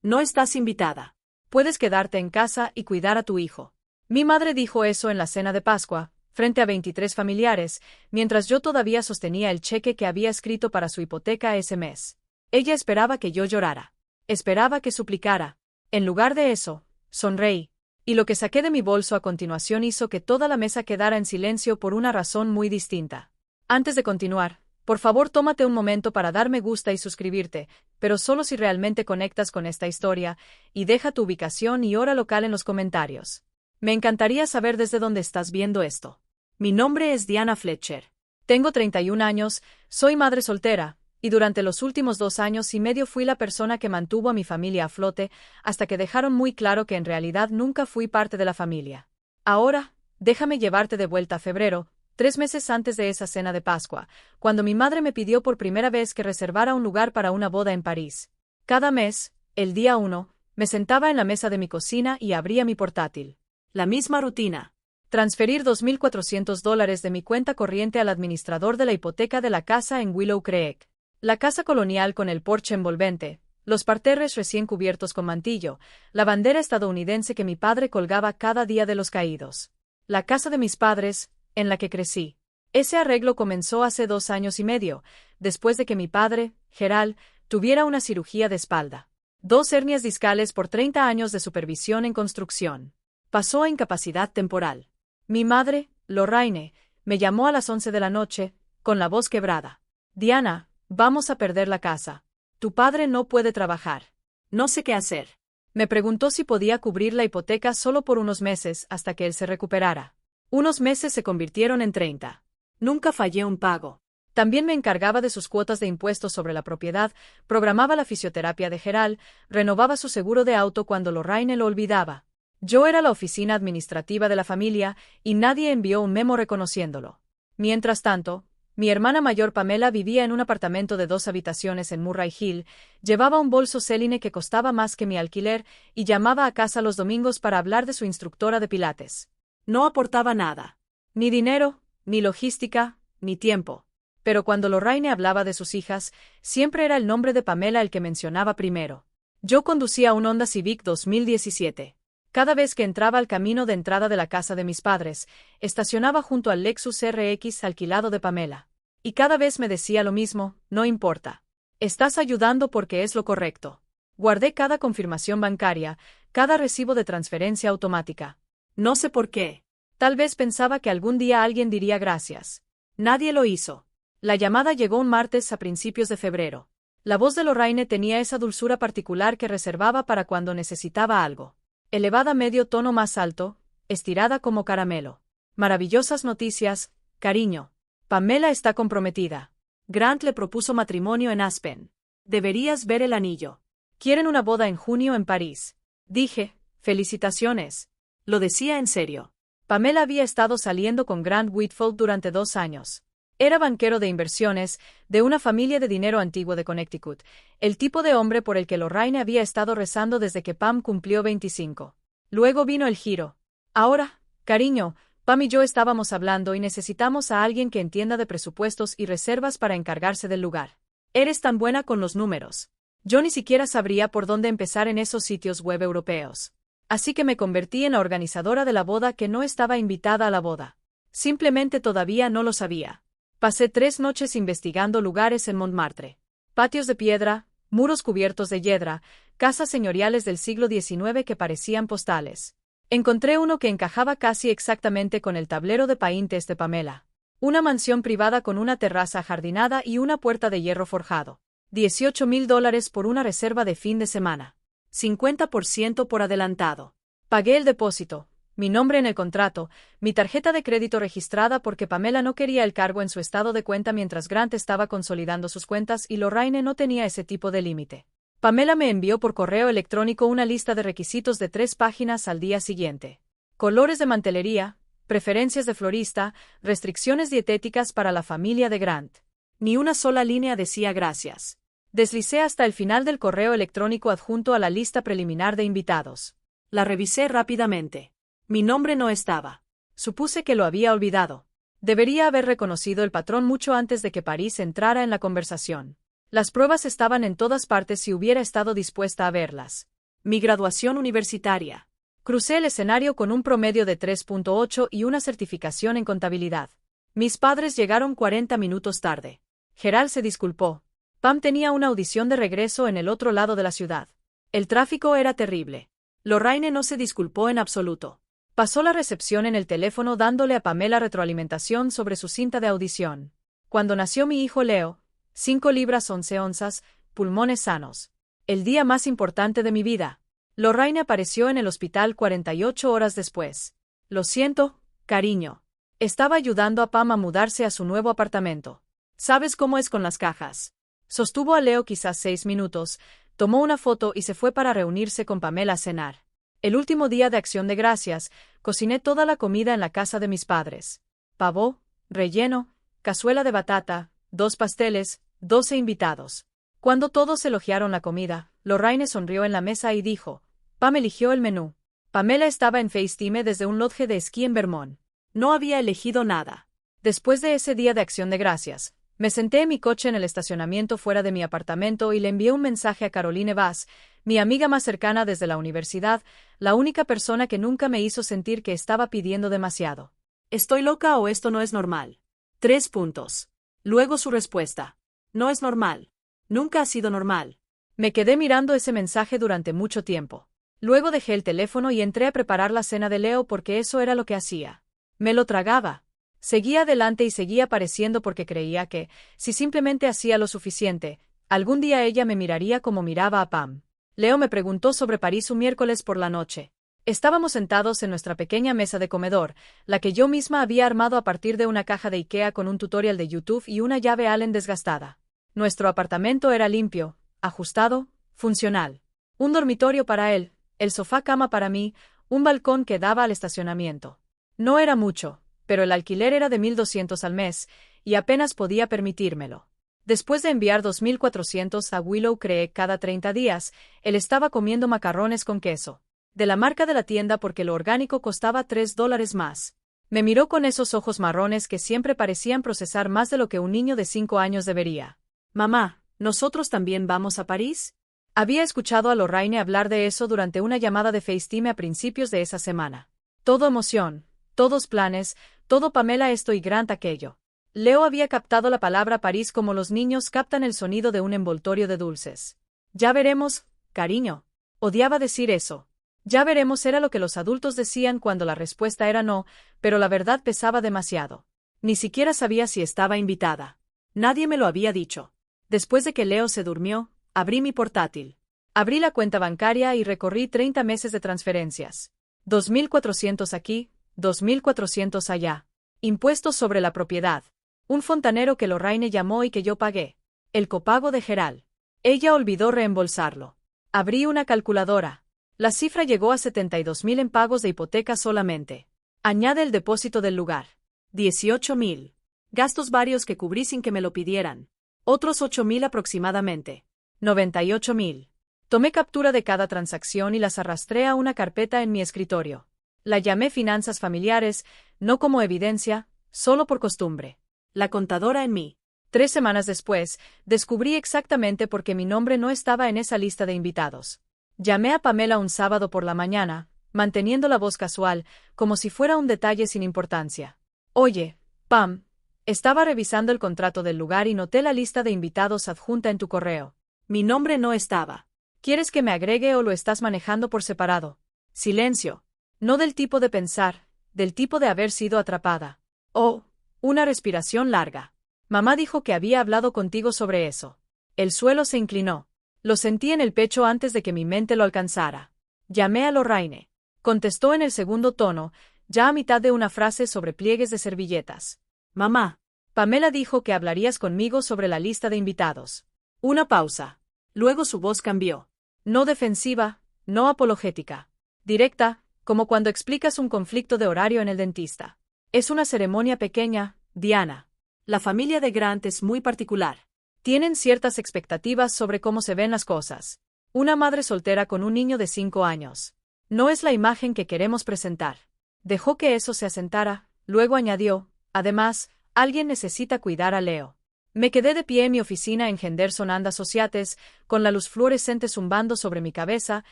No estás invitada. Puedes quedarte en casa y cuidar a tu hijo. Mi madre dijo eso en la cena de Pascua, frente a 23 familiares, mientras yo todavía sostenía el cheque que había escrito para su hipoteca ese mes. Ella esperaba que yo llorara. Esperaba que suplicara. En lugar de eso, sonreí. Y lo que saqué de mi bolso a continuación hizo que toda la mesa quedara en silencio por una razón muy distinta. Antes de continuar, por favor tómate un momento para dar me gusta y suscribirte, pero solo si realmente conectas con esta historia, y deja tu ubicación y hora local en los comentarios. Me encantaría saber desde dónde estás viendo esto. Mi nombre es Diana Fletcher. Tengo 31 años, soy madre soltera, y durante los últimos 2 años y medio fui la persona que mantuvo a mi familia a flote, hasta que dejaron muy claro que en realidad nunca fui parte de la familia. Ahora, déjame llevarte de vuelta a febrero, 3 meses antes de esa cena de Pascua, cuando mi madre me pidió por primera vez que reservara un lugar para una boda en París. Cada mes, el día 1, me sentaba en la mesa de mi cocina y abría mi portátil. La misma rutina. Transferir $2,400 de mi cuenta corriente al administrador de la hipoteca de la casa en Willow Creek. La casa colonial con el porche envolvente, los parterres recién cubiertos con mantillo, la bandera estadounidense que mi padre colgaba cada día de los caídos. La casa de mis padres, en la que crecí. Ese arreglo comenzó hace 2 años y medio, después de que mi padre, Gerald, tuviera una cirugía de espalda. 2 hernias discales por 30 años de supervisión en construcción. Pasó a incapacidad temporal. Mi madre, Lorraine, me llamó a las 11 de la noche, con la voz quebrada. Diana, vamos a perder la casa. Tu padre no puede trabajar. No sé qué hacer. Me preguntó si podía cubrir la hipoteca solo por unos meses hasta que él se recuperara. Unos meses se convirtieron en 30. Nunca fallé un pago. También me encargaba de sus cuotas de impuestos sobre la propiedad, programaba la fisioterapia de Gerald, renovaba su seguro de auto cuando Lorraine lo olvidaba. Yo era la oficina administrativa de la familia, y nadie envió un memo reconociéndolo. Mientras tanto, mi hermana mayor Pamela vivía en un apartamento de 2 habitaciones en Murray Hill, llevaba un bolso Celine que costaba más que mi alquiler, y llamaba a casa los domingos para hablar de su instructora de pilates. No aportaba nada. Ni dinero, ni logística, ni tiempo. Pero cuando Lorraine hablaba de sus hijas, siempre era el nombre de Pamela el que mencionaba primero. Yo conducía un Honda Civic 2017. Cada vez que entraba al camino de entrada de la casa de mis padres, estacionaba junto al Lexus RX alquilado de Pamela. Y cada vez me decía lo mismo, no importa. Estás ayudando porque es lo correcto. Guardé cada confirmación bancaria, cada recibo de transferencia automática. No sé por qué. Tal vez pensaba que algún día alguien diría gracias. Nadie lo hizo. La llamada llegó un martes a principios de febrero. La voz de Lorraine tenía esa dulzura particular que reservaba para cuando necesitaba algo. Elevada medio tono más alto, estirada como caramelo. Maravillosas noticias, cariño. Pamela está comprometida. Grant le propuso matrimonio en Aspen. Deberías ver el anillo. Quieren una boda en junio en París. Dije, felicitaciones. Lo decía en serio. Pamela había estado saliendo con Grant Whitfield durante 2 años. Era banquero de inversiones, de una familia de dinero antiguo de Connecticut, el tipo de hombre por el que Lorraine había estado rezando desde que Pam cumplió 25. Luego vino el giro. Ahora, cariño, Pam y yo estábamos hablando y necesitamos a alguien que entienda de presupuestos y reservas para encargarse del lugar. Eres tan buena con los números. Yo ni siquiera sabría por dónde empezar en esos sitios web europeos. Así que me convertí en la organizadora de la boda que no estaba invitada a la boda. Simplemente todavía no lo sabía. Pasé 3 noches investigando lugares en Montmartre. Patios de piedra, muros cubiertos de hiedra, casas señoriales del siglo XIX que parecían postales. Encontré uno que encajaba casi exactamente con el tablero de paintes de Pamela. Una mansión privada con una terraza ajardinada y una puerta de hierro forjado. $18,000 por una reserva de fin de semana. 50% por adelantado. Pagué el depósito, mi nombre en el contrato, mi tarjeta de crédito registrada porque Pamela no quería el cargo en su estado de cuenta mientras Grant estaba consolidando sus cuentas y Lorraine no tenía ese tipo de límite. Pamela me envió por correo electrónico una lista de requisitos de 3 páginas al día siguiente. Colores de mantelería, preferencias de florista, restricciones dietéticas para la familia de Grant. Ni una sola línea decía gracias. Deslicé hasta el final del correo electrónico adjunto a la lista preliminar de invitados. La revisé rápidamente. Mi nombre no estaba. Supuse que lo había olvidado. Debería haber reconocido el patrón mucho antes de que París entrara en la conversación. Las pruebas estaban en todas partes si hubiera estado dispuesta a verlas. Mi graduación universitaria. Crucé el escenario con un promedio de 3.8 y una certificación en contabilidad. Mis padres llegaron 40 minutos tarde. Gerald se disculpó. Pam tenía una audición de regreso en el otro lado de la ciudad. El tráfico era terrible. Lorraine no se disculpó en absoluto. Pasó la recepción en el teléfono dándole a Pamela retroalimentación sobre su cinta de audición. Cuando nació mi hijo Leo, 5 libras 11 onzas, pulmones sanos. El día más importante de mi vida. Lorraine apareció en el hospital 48 horas después. Lo siento, cariño. Estaba ayudando a Pam a mudarse a su nuevo apartamento. ¿Sabes cómo es con las cajas? Sostuvo a Leo quizás 6 minutos, tomó una foto y se fue para reunirse con Pamela a cenar. El último día de Acción de Gracias, cociné toda la comida en la casa de mis padres. Pavo, relleno, cazuela de batata, 2 pasteles, 12 invitados. Cuando todos elogiaron la comida, Lorraine sonrió en la mesa y dijo, Pam eligió el menú. Pamela estaba en FaceTime desde un lodge de esquí en Vermont. No había elegido nada. Después de ese día de Acción de Gracias, me senté en mi coche en el estacionamiento fuera de mi apartamento y le envié un mensaje a Caroline Bass, mi amiga más cercana desde la universidad, la única persona que nunca me hizo sentir que estaba pidiendo demasiado. ¿Estoy loca o esto no es normal? 3 puntos. Luego su respuesta. No es normal. Nunca ha sido normal. Me quedé mirando ese mensaje durante mucho tiempo. Luego dejé el teléfono y entré a preparar la cena de Leo porque eso era lo que hacía. Me lo tragaba. Seguía adelante y seguía apareciendo porque creía que, si simplemente hacía lo suficiente, algún día ella me miraría como miraba a Pam. Leo me preguntó sobre París un miércoles por la noche. Estábamos sentados en nuestra pequeña mesa de comedor, la que yo misma había armado a partir de una caja de IKEA con un tutorial de YouTube y una llave Allen desgastada. Nuestro apartamento era limpio, ajustado, funcional. Un dormitorio para él, el sofá cama para mí, un balcón que daba al estacionamiento. No era mucho, pero el alquiler era de $1,200 al mes, y apenas podía permitírmelo. Después de enviar 2,400 a Willow Creek cada 30 días, él estaba comiendo macarrones con queso. De la marca de la tienda porque lo orgánico costaba $3 más. Me miró con esos ojos marrones que siempre parecían procesar más de lo que un niño de 5 años debería. Mamá, ¿nosotros también vamos a París? Había escuchado a Lorraine hablar de eso durante una llamada de FaceTime a principios de esa semana. Todo emoción, todos planes, todo Pamela esto y Grant aquello. Leo había captado la palabra París como los niños captan el sonido de un envoltorio de dulces. Ya veremos, cariño. Odiaba decir eso. Ya veremos era lo que los adultos decían cuando la respuesta era no, pero la verdad pesaba demasiado. Ni siquiera sabía si estaba invitada. Nadie me lo había dicho. Después de que Leo se durmió, abrí mi portátil. Abrí la cuenta bancaria y recorrí 30 meses de transferencias. 2,400 aquí, 2,400 allá. Impuestos sobre la propiedad. Un fontanero que Lorraine llamó y que yo pagué. El copago de Gerald. Ella olvidó reembolsarlo. Abrí una calculadora. La cifra llegó a 72,000 en pagos de hipoteca solamente. Añade el depósito del lugar. 18,000. Gastos varios que cubrí sin que me lo pidieran. Otros 8,000 aproximadamente. 98,000. Tomé captura de cada transacción y las arrastré a una carpeta en mi escritorio. La llamé finanzas familiares, no como evidencia, solo por costumbre. La contadora en mí. 3 semanas después, descubrí exactamente por qué mi nombre no estaba en esa lista de invitados. Llamé a Pamela un sábado por la mañana, manteniendo la voz casual, como si fuera un detalle sin importancia. Oye, Pam, estaba revisando el contrato del lugar y noté la lista de invitados adjunta en tu correo. Mi nombre no estaba. ¿Quieres que me agregue o lo estás manejando por separado? Silencio. No del tipo de pensar, del tipo de haber sido atrapada. Oh, una respiración larga. Mamá dijo que había hablado contigo sobre eso. El suelo se inclinó. Lo sentí en el pecho antes de que mi mente lo alcanzara. Llamé a Lorraine. Contestó en el segundo tono, ya a mitad de una frase sobre pliegues de servilletas. Mamá. Pamela dijo que hablarías conmigo sobre la lista de invitados. Una pausa. Luego su voz cambió. No defensiva, no apologética. Directa, como cuando explicas un conflicto de horario en el dentista. Es una ceremonia pequeña, Diana. La familia de Grant es muy particular. Tienen ciertas expectativas sobre cómo se ven las cosas. Una madre soltera con un niño de 5 años. No es la imagen que queremos presentar. Dejó que eso se asentara, luego añadió, además, alguien necesita cuidar a Leo. Me quedé de pie en mi oficina en Henderson and Associates, con la luz fluorescente zumbando sobre mi cabeza,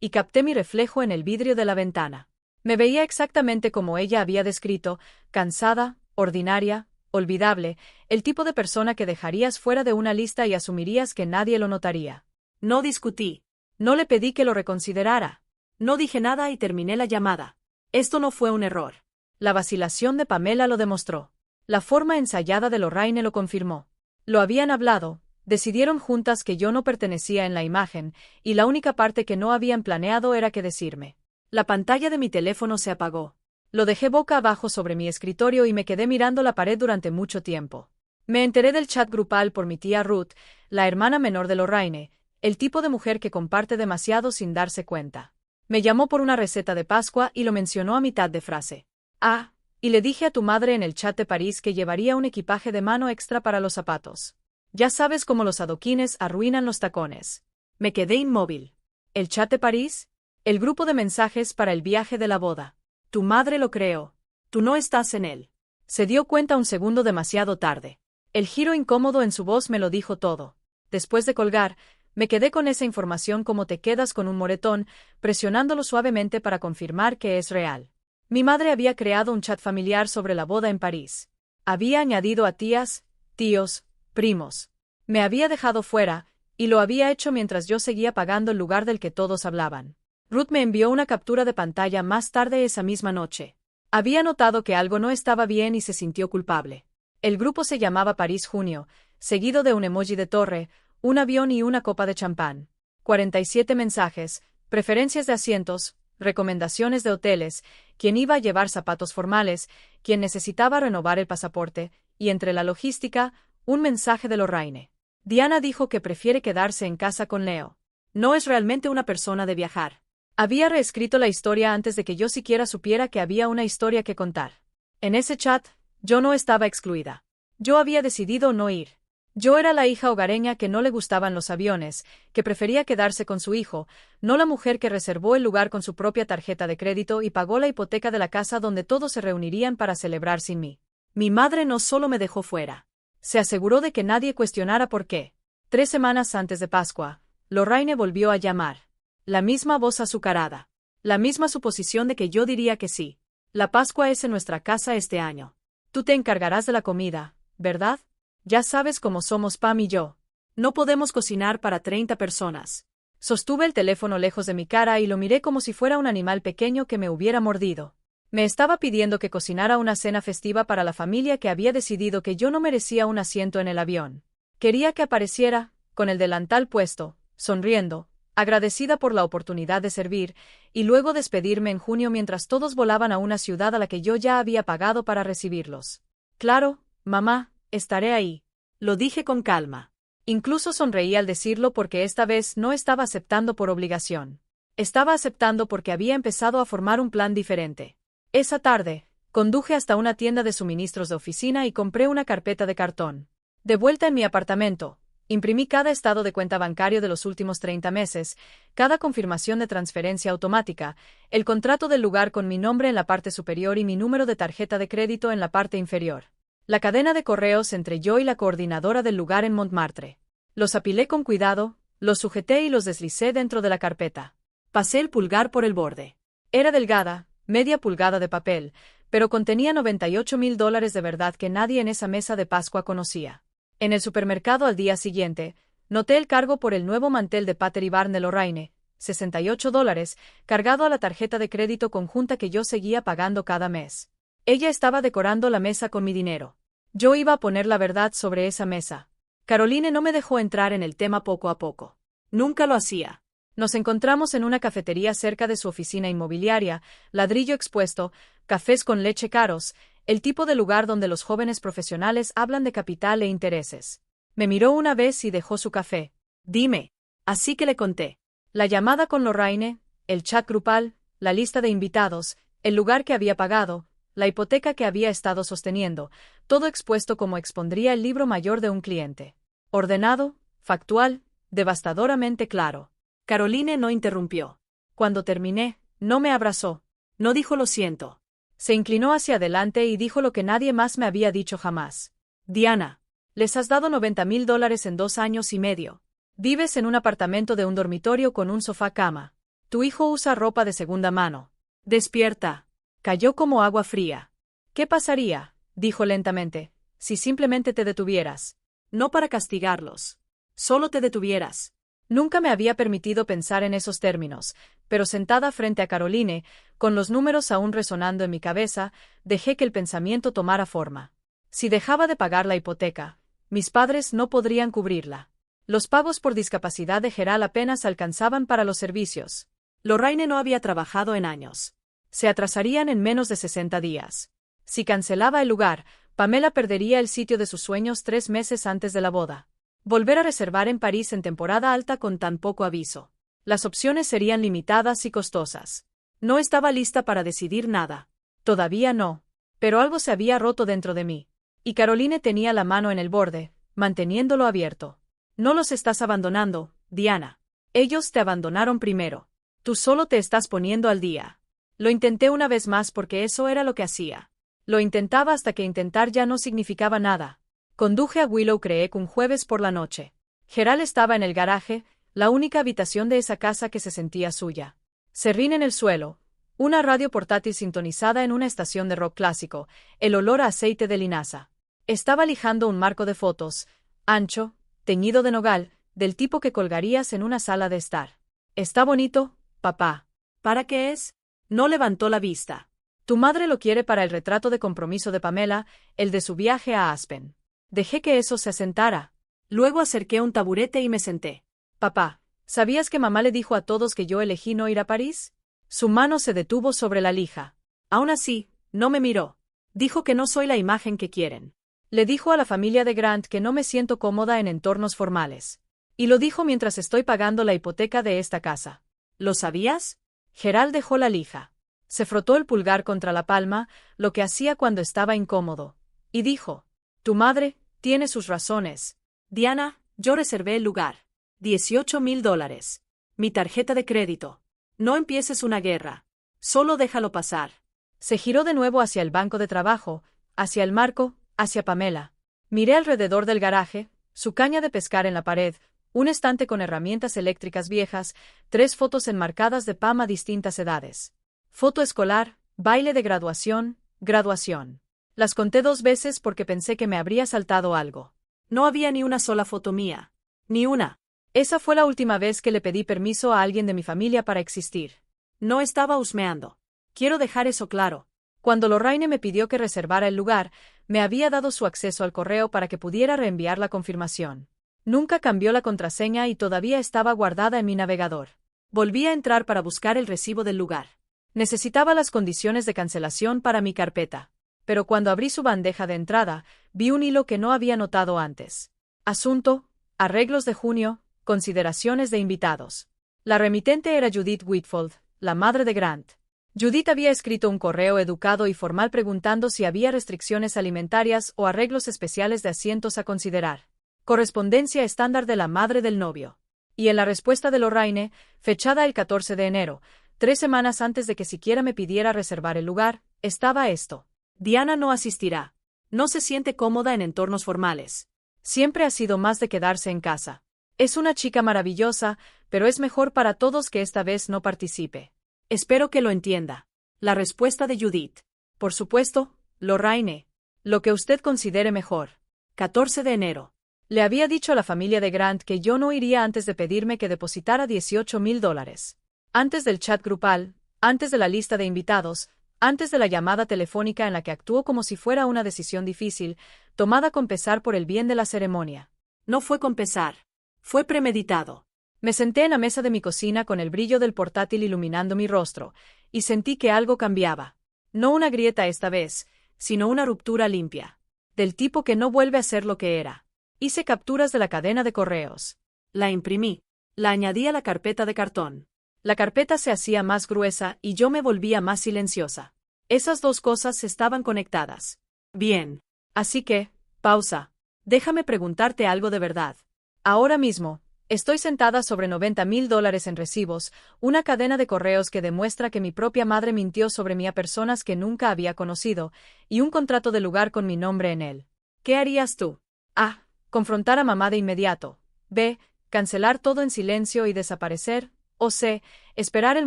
y capté mi reflejo en el vidrio de la ventana. Me veía exactamente como ella había descrito, cansada, ordinaria, olvidable, el tipo de persona que dejarías fuera de una lista y asumirías que nadie lo notaría. No discutí. No le pedí que lo reconsiderara. No dije nada y terminé la llamada. Esto no fue un error. La vacilación de Pamela lo demostró. La forma ensayada de Lorraine lo confirmó. Lo habían hablado, decidieron juntas que yo no pertenecía en la imagen, y la única parte que no habían planeado era que decirme. La pantalla de mi teléfono se apagó. Lo dejé boca abajo sobre mi escritorio y me quedé mirando la pared durante mucho tiempo. Me enteré del chat grupal por mi tía Ruth, la hermana menor de Lorraine, el tipo de mujer que comparte demasiado sin darse cuenta. Me llamó por una receta de Pascua y lo mencionó a mitad de frase. Ah, y le dije a tu madre en el chat de París que llevaría un equipaje de mano extra para los zapatos. Ya sabes cómo los adoquines arruinan los tacones. Me quedé inmóvil. ¿El chat de París? El grupo de mensajes para el viaje de la boda. Tu madre lo creó. Tú no estás en él. Se dio cuenta un segundo demasiado tarde. El giro incómodo en su voz me lo dijo todo. Después de colgar, me quedé con esa información como te quedas con un moretón, presionándolo suavemente para confirmar que es real. Mi madre había creado un chat familiar sobre la boda en París. Había añadido a tías, tíos, primos. Me había dejado fuera, y lo había hecho mientras yo seguía pagando el lugar del que todos hablaban. Ruth me envió una captura de pantalla más tarde esa misma noche. Había notado que algo no estaba bien y se sintió culpable. El grupo se llamaba París Junio, seguido de un emoji de torre, un avión y una copa de champán. 47 mensajes, preferencias de asientos, recomendaciones de hoteles, quién iba a llevar zapatos formales, quién necesitaba renovar el pasaporte, y entre la logística, un mensaje de Lorraine. Diana dijo que prefiere quedarse en casa con Leo. No es realmente una persona de viajar. Había reescrito la historia antes de que yo siquiera supiera que había una historia que contar. En ese chat, yo no estaba excluida. Yo había decidido no ir. Yo era la hija hogareña que no le gustaban los aviones, que prefería quedarse con su hijo, no la mujer que reservó el lugar con su propia tarjeta de crédito y pagó la hipoteca de la casa donde todos se reunirían para celebrar sin mí. Mi madre no solo me dejó fuera. Se aseguró de que nadie cuestionara por qué. 3 semanas antes de Pascua, Lorraine volvió a llamar. La misma voz azucarada. La misma suposición de que yo diría que sí. La Pascua es en nuestra casa este año. Tú te encargarás de la comida, ¿verdad? Ya sabes cómo somos Pam y yo. No podemos cocinar para 30 personas. Sostuve el teléfono lejos de mi cara y lo miré como si fuera un animal pequeño que me hubiera mordido. Me estaba pidiendo que cocinara una cena festiva para la familia que había decidido que yo no merecía un asiento en el avión. Quería que apareciera, con el delantal puesto, sonriendo, agradecida por la oportunidad de servir, y luego despedirme en junio mientras todos volaban a una ciudad a la que yo ya había pagado para recibirlos. Claro, mamá, estaré ahí. Lo dije con calma. Incluso sonreí al decirlo porque esta vez no estaba aceptando por obligación. Estaba aceptando porque había empezado a formar un plan diferente. Esa tarde, conduje hasta una tienda de suministros de oficina y compré una carpeta de cartón. De vuelta en mi apartamento, imprimí cada estado de cuenta bancario de los últimos 30 meses, cada confirmación de transferencia automática, el contrato del lugar con mi nombre en la parte superior y mi número de tarjeta de crédito en la parte inferior. La cadena de correos entre yo y la coordinadora del lugar en Montmartre. Los apilé con cuidado, los sujeté y los deslicé dentro de la carpeta. Pasé el pulgar por el borde. Era delgada, media pulgada de papel, pero contenía $98,000 de verdad que nadie en esa mesa de Pascua conocía. En el supermercado al día siguiente, noté el cargo por el nuevo mantel de Pater y Barn de Lorraine, $68, cargado a la tarjeta de crédito conjunta que yo seguía pagando cada mes. Ella estaba decorando la mesa con mi dinero. Yo iba a poner la verdad sobre esa mesa. Caroline no me dejó entrar en el tema poco a poco. Nunca lo hacía. Nos encontramos en una cafetería cerca de su oficina inmobiliaria, ladrillo expuesto, cafés con leche caros, el tipo de lugar donde los jóvenes profesionales hablan de capital e intereses. Me miró una vez y dejó su café. Dime. Así que le conté. La llamada con Lorraine, el chat grupal, la lista de invitados, el lugar que había pagado, la hipoteca que había estado sosteniendo, todo expuesto como expondría el libro mayor de un cliente. Ordenado, factual, devastadoramente claro. Caroline no interrumpió. Cuando terminé, no me abrazó. No dijo lo siento. Se inclinó hacia adelante y dijo lo que nadie más me había dicho jamás. Diana, les has dado $90,000 en 2 años y medio. Vives en un apartamento de un dormitorio con un sofá-cama. Tu hijo usa ropa de segunda mano. Despierta. Cayó como agua fría. ¿Qué pasaría? Dijo lentamente, si simplemente te detuvieras. No para castigarlos. Solo te detuvieras. Nunca me había permitido pensar en esos términos, pero sentada frente a Caroline, con los números aún resonando en mi cabeza, dejé que el pensamiento tomara forma. Si dejaba de pagar la hipoteca, mis padres no podrían cubrirla. Los pagos por discapacidad de Gerald apenas alcanzaban para los servicios. Lorraine no había trabajado en años. Se atrasarían en menos de 60 días. Si cancelaba el lugar, Pamela perdería el sitio de sus sueños 3 meses antes de la boda. Volver a reservar en París en temporada alta con tan poco aviso. Las opciones serían limitadas y costosas. No estaba lista para decidir nada. Todavía no. Pero algo se había roto dentro de mí. Y Caroline tenía la mano en el borde, manteniéndolo abierto. No los estás abandonando, Diana. Ellos te abandonaron primero. Tú solo te estás poniendo al día. Lo intenté una vez más porque eso era lo que hacía. Lo intentaba hasta que intentar ya no significaba nada. Conduje a Willow Creek un jueves por la noche. Gerald estaba en el garaje, la única habitación de esa casa que se sentía suya. Serrín en el suelo, una radio portátil sintonizada en una estación de rock clásico, el olor a aceite de linaza. Estaba lijando un marco de fotos, ancho, teñido de nogal, del tipo que colgarías en una sala de estar. «Está bonito, papá». ¿Para qué es? No levantó la vista. Tu madre lo quiere para el retrato de compromiso de Pamela, el de su viaje a Aspen. Dejé que eso se asentara. Luego acerqué un taburete y me senté. Papá, ¿sabías que mamá le dijo a todos que yo elegí no ir a París? Su mano se detuvo sobre la lija. Aún así, no me miró. Dijo que no soy la imagen que quieren. Le dijo a la familia de Grant que no me siento cómoda en entornos formales. Y lo dijo mientras estoy pagando la hipoteca de esta casa. ¿Lo sabías? Gerald dejó la lija. Se frotó el pulgar contra la palma, lo que hacía cuando estaba incómodo. Y dijo, «Tu madre tiene sus razones». Diana, yo reservé el lugar. $18,000. Mi tarjeta de crédito. No empieces una guerra. Solo déjalo pasar. Se giró de nuevo hacia el banco de trabajo, hacia el marco, hacia Pamela. Miré alrededor del garaje, su caña de pescar en la pared, un estante con herramientas eléctricas viejas, 3 fotos enmarcadas de Pam a distintas edades. Foto escolar, baile de graduación, graduación. Las conté 2 veces porque pensé que me habría saltado algo. No había ni una sola foto mía. Ni una. Esa fue la última vez que le pedí permiso a alguien de mi familia para existir. No estaba husmeando. Quiero dejar eso claro. Cuando Lorraine me pidió que reservara el lugar, me había dado su acceso al correo para que pudiera reenviar la confirmación. Nunca cambió la contraseña y todavía estaba guardada en mi navegador. Volví a entrar para buscar el recibo del lugar. Necesitaba las condiciones de cancelación para mi carpeta. Pero cuando abrí su bandeja de entrada, vi un hilo que no había notado antes. Asunto, arreglos de junio, consideraciones de invitados. La remitente era Judith Whitfield, la madre de Grant. Judith había escrito un correo educado y formal preguntando si había restricciones alimentarias o arreglos especiales de asientos a considerar. Correspondencia estándar de la madre del novio. Y en la respuesta de Lorraine, fechada el 14 de enero, 3 semanas antes de que siquiera me pidiera reservar el lugar, estaba esto. Diana no asistirá. No se siente cómoda en entornos formales. Siempre ha sido más de quedarse en casa. Es una chica maravillosa, pero es mejor para todos que esta vez no participe. Espero que lo entienda. La respuesta de Judith. Por supuesto, Lorraine. Lo que usted considere mejor. 14 de enero. Le había dicho a la familia de Grant que yo no iría antes de pedirme que depositara $18,000. Antes del chat grupal, antes de la lista de invitados, antes de la llamada telefónica en la que actuó como si fuera una decisión difícil, tomada con pesar por el bien de la ceremonia. No fue con pesar. Fue premeditado. Me senté en la mesa de mi cocina con el brillo del portátil iluminando mi rostro, y sentí que algo cambiaba. No una grieta esta vez, sino una ruptura limpia. Del tipo que no vuelve a ser lo que era. Hice capturas de la cadena de correos. La imprimí. La añadí a la carpeta de cartón. La carpeta se hacía más gruesa y yo me volvía más silenciosa. Esas 2 cosas estaban conectadas. Bien. Así que, pausa. Déjame preguntarte algo de verdad. Ahora mismo, estoy sentada sobre $90,000 en recibos, una cadena de correos que demuestra que mi propia madre mintió sobre mí a personas que nunca había conocido, y un contrato de lugar con mi nombre en él. ¿Qué harías tú? A. Confrontar a mamá de inmediato. B. Cancelar todo en silencio y desaparecer. O sea, esperar el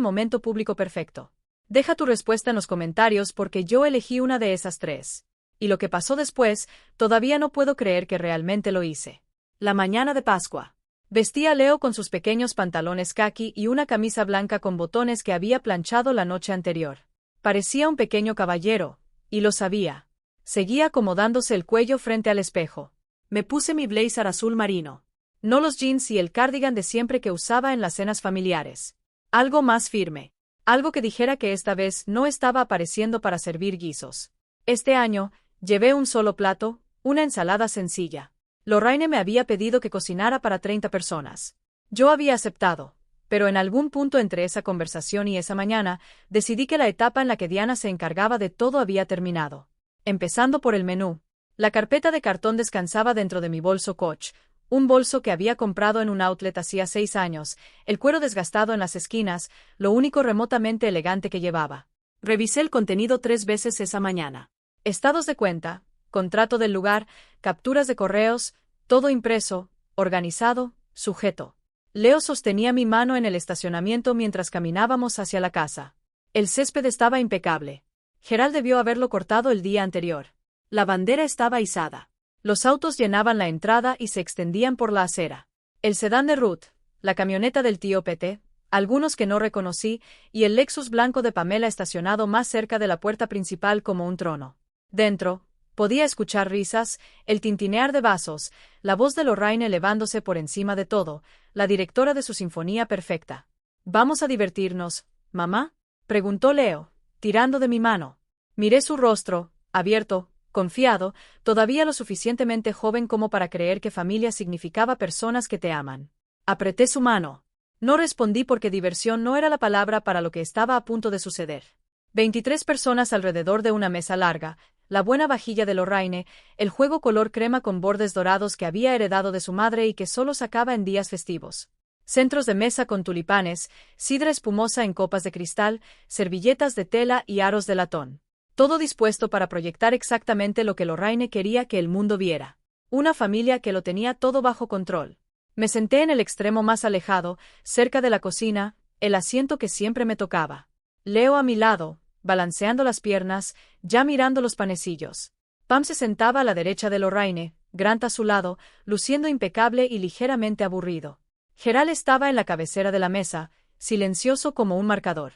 momento público perfecto. Deja tu respuesta en los comentarios porque yo elegí una de esas tres. Y lo que pasó después, todavía no puedo creer que realmente lo hice. La mañana de Pascua. Vestía a Leo con sus pequeños pantalones caqui y una camisa blanca con botones que había planchado la noche anterior. Parecía un pequeño caballero, y lo sabía. Seguía acomodándose el cuello frente al espejo. Me puse mi blazer azul marino. No los jeans y el cardigan de siempre que usaba en las cenas familiares. Algo más firme. Algo que dijera que esta vez no estaba apareciendo para servir guisos. Este año, llevé un solo plato, una ensalada sencilla. Lorraine me había pedido que cocinara para 30 personas. Yo había aceptado, pero en algún punto entre esa conversación y esa mañana, decidí que la etapa en la que Diana se encargaba de todo había terminado. Empezando por el menú. La carpeta de cartón descansaba dentro de mi bolso Coach, un bolso que había comprado en un outlet hacía 6 años, el cuero desgastado en las esquinas, lo único remotamente elegante que llevaba. Revisé el contenido 3 veces esa mañana. Estados de cuenta, contrato del lugar, capturas de correos, todo impreso, organizado, sujeto. Leo sostenía mi mano en el estacionamiento mientras caminábamos hacia la casa. El césped estaba impecable. Gerald debió haberlo cortado el día anterior. La bandera estaba izada. Los autos llenaban la entrada y se extendían por la acera. El sedán de Ruth, la camioneta del tío Pete, algunos que no reconocí, y el Lexus blanco de Pamela estacionado más cerca de la puerta principal como un trono. Dentro, podía escuchar risas, el tintinear de vasos, la voz de Lorraine elevándose por encima de todo, la directora de su sinfonía perfecta. «¿Vamos a divertirnos, mamá?», preguntó Leo, tirando de mi mano. Miré su rostro, abierto, confiado, todavía lo suficientemente joven como para creer que familia significaba personas que te aman. Apreté su mano. No respondí porque diversión no era la palabra para lo que estaba a punto de suceder. 23 personas alrededor de una mesa larga, la buena vajilla de Lorraine, el juego color crema con bordes dorados que había heredado de su madre y que solo sacaba en días festivos. Centros de mesa con tulipanes, sidra espumosa en copas de cristal, servilletas de tela y aros de latón. Todo dispuesto para proyectar exactamente lo que Lorraine quería que el mundo viera. Una familia que lo tenía todo bajo control. Me senté en el extremo más alejado, cerca de la cocina, el asiento que siempre me tocaba. Leo a mi lado, balanceando las piernas, ya mirando los panecillos. Pam se sentaba a la derecha de Lorraine, Grant a su lado, luciendo impecable y ligeramente aburrido. Gerald estaba en la cabecera de la mesa, silencioso como un marcador.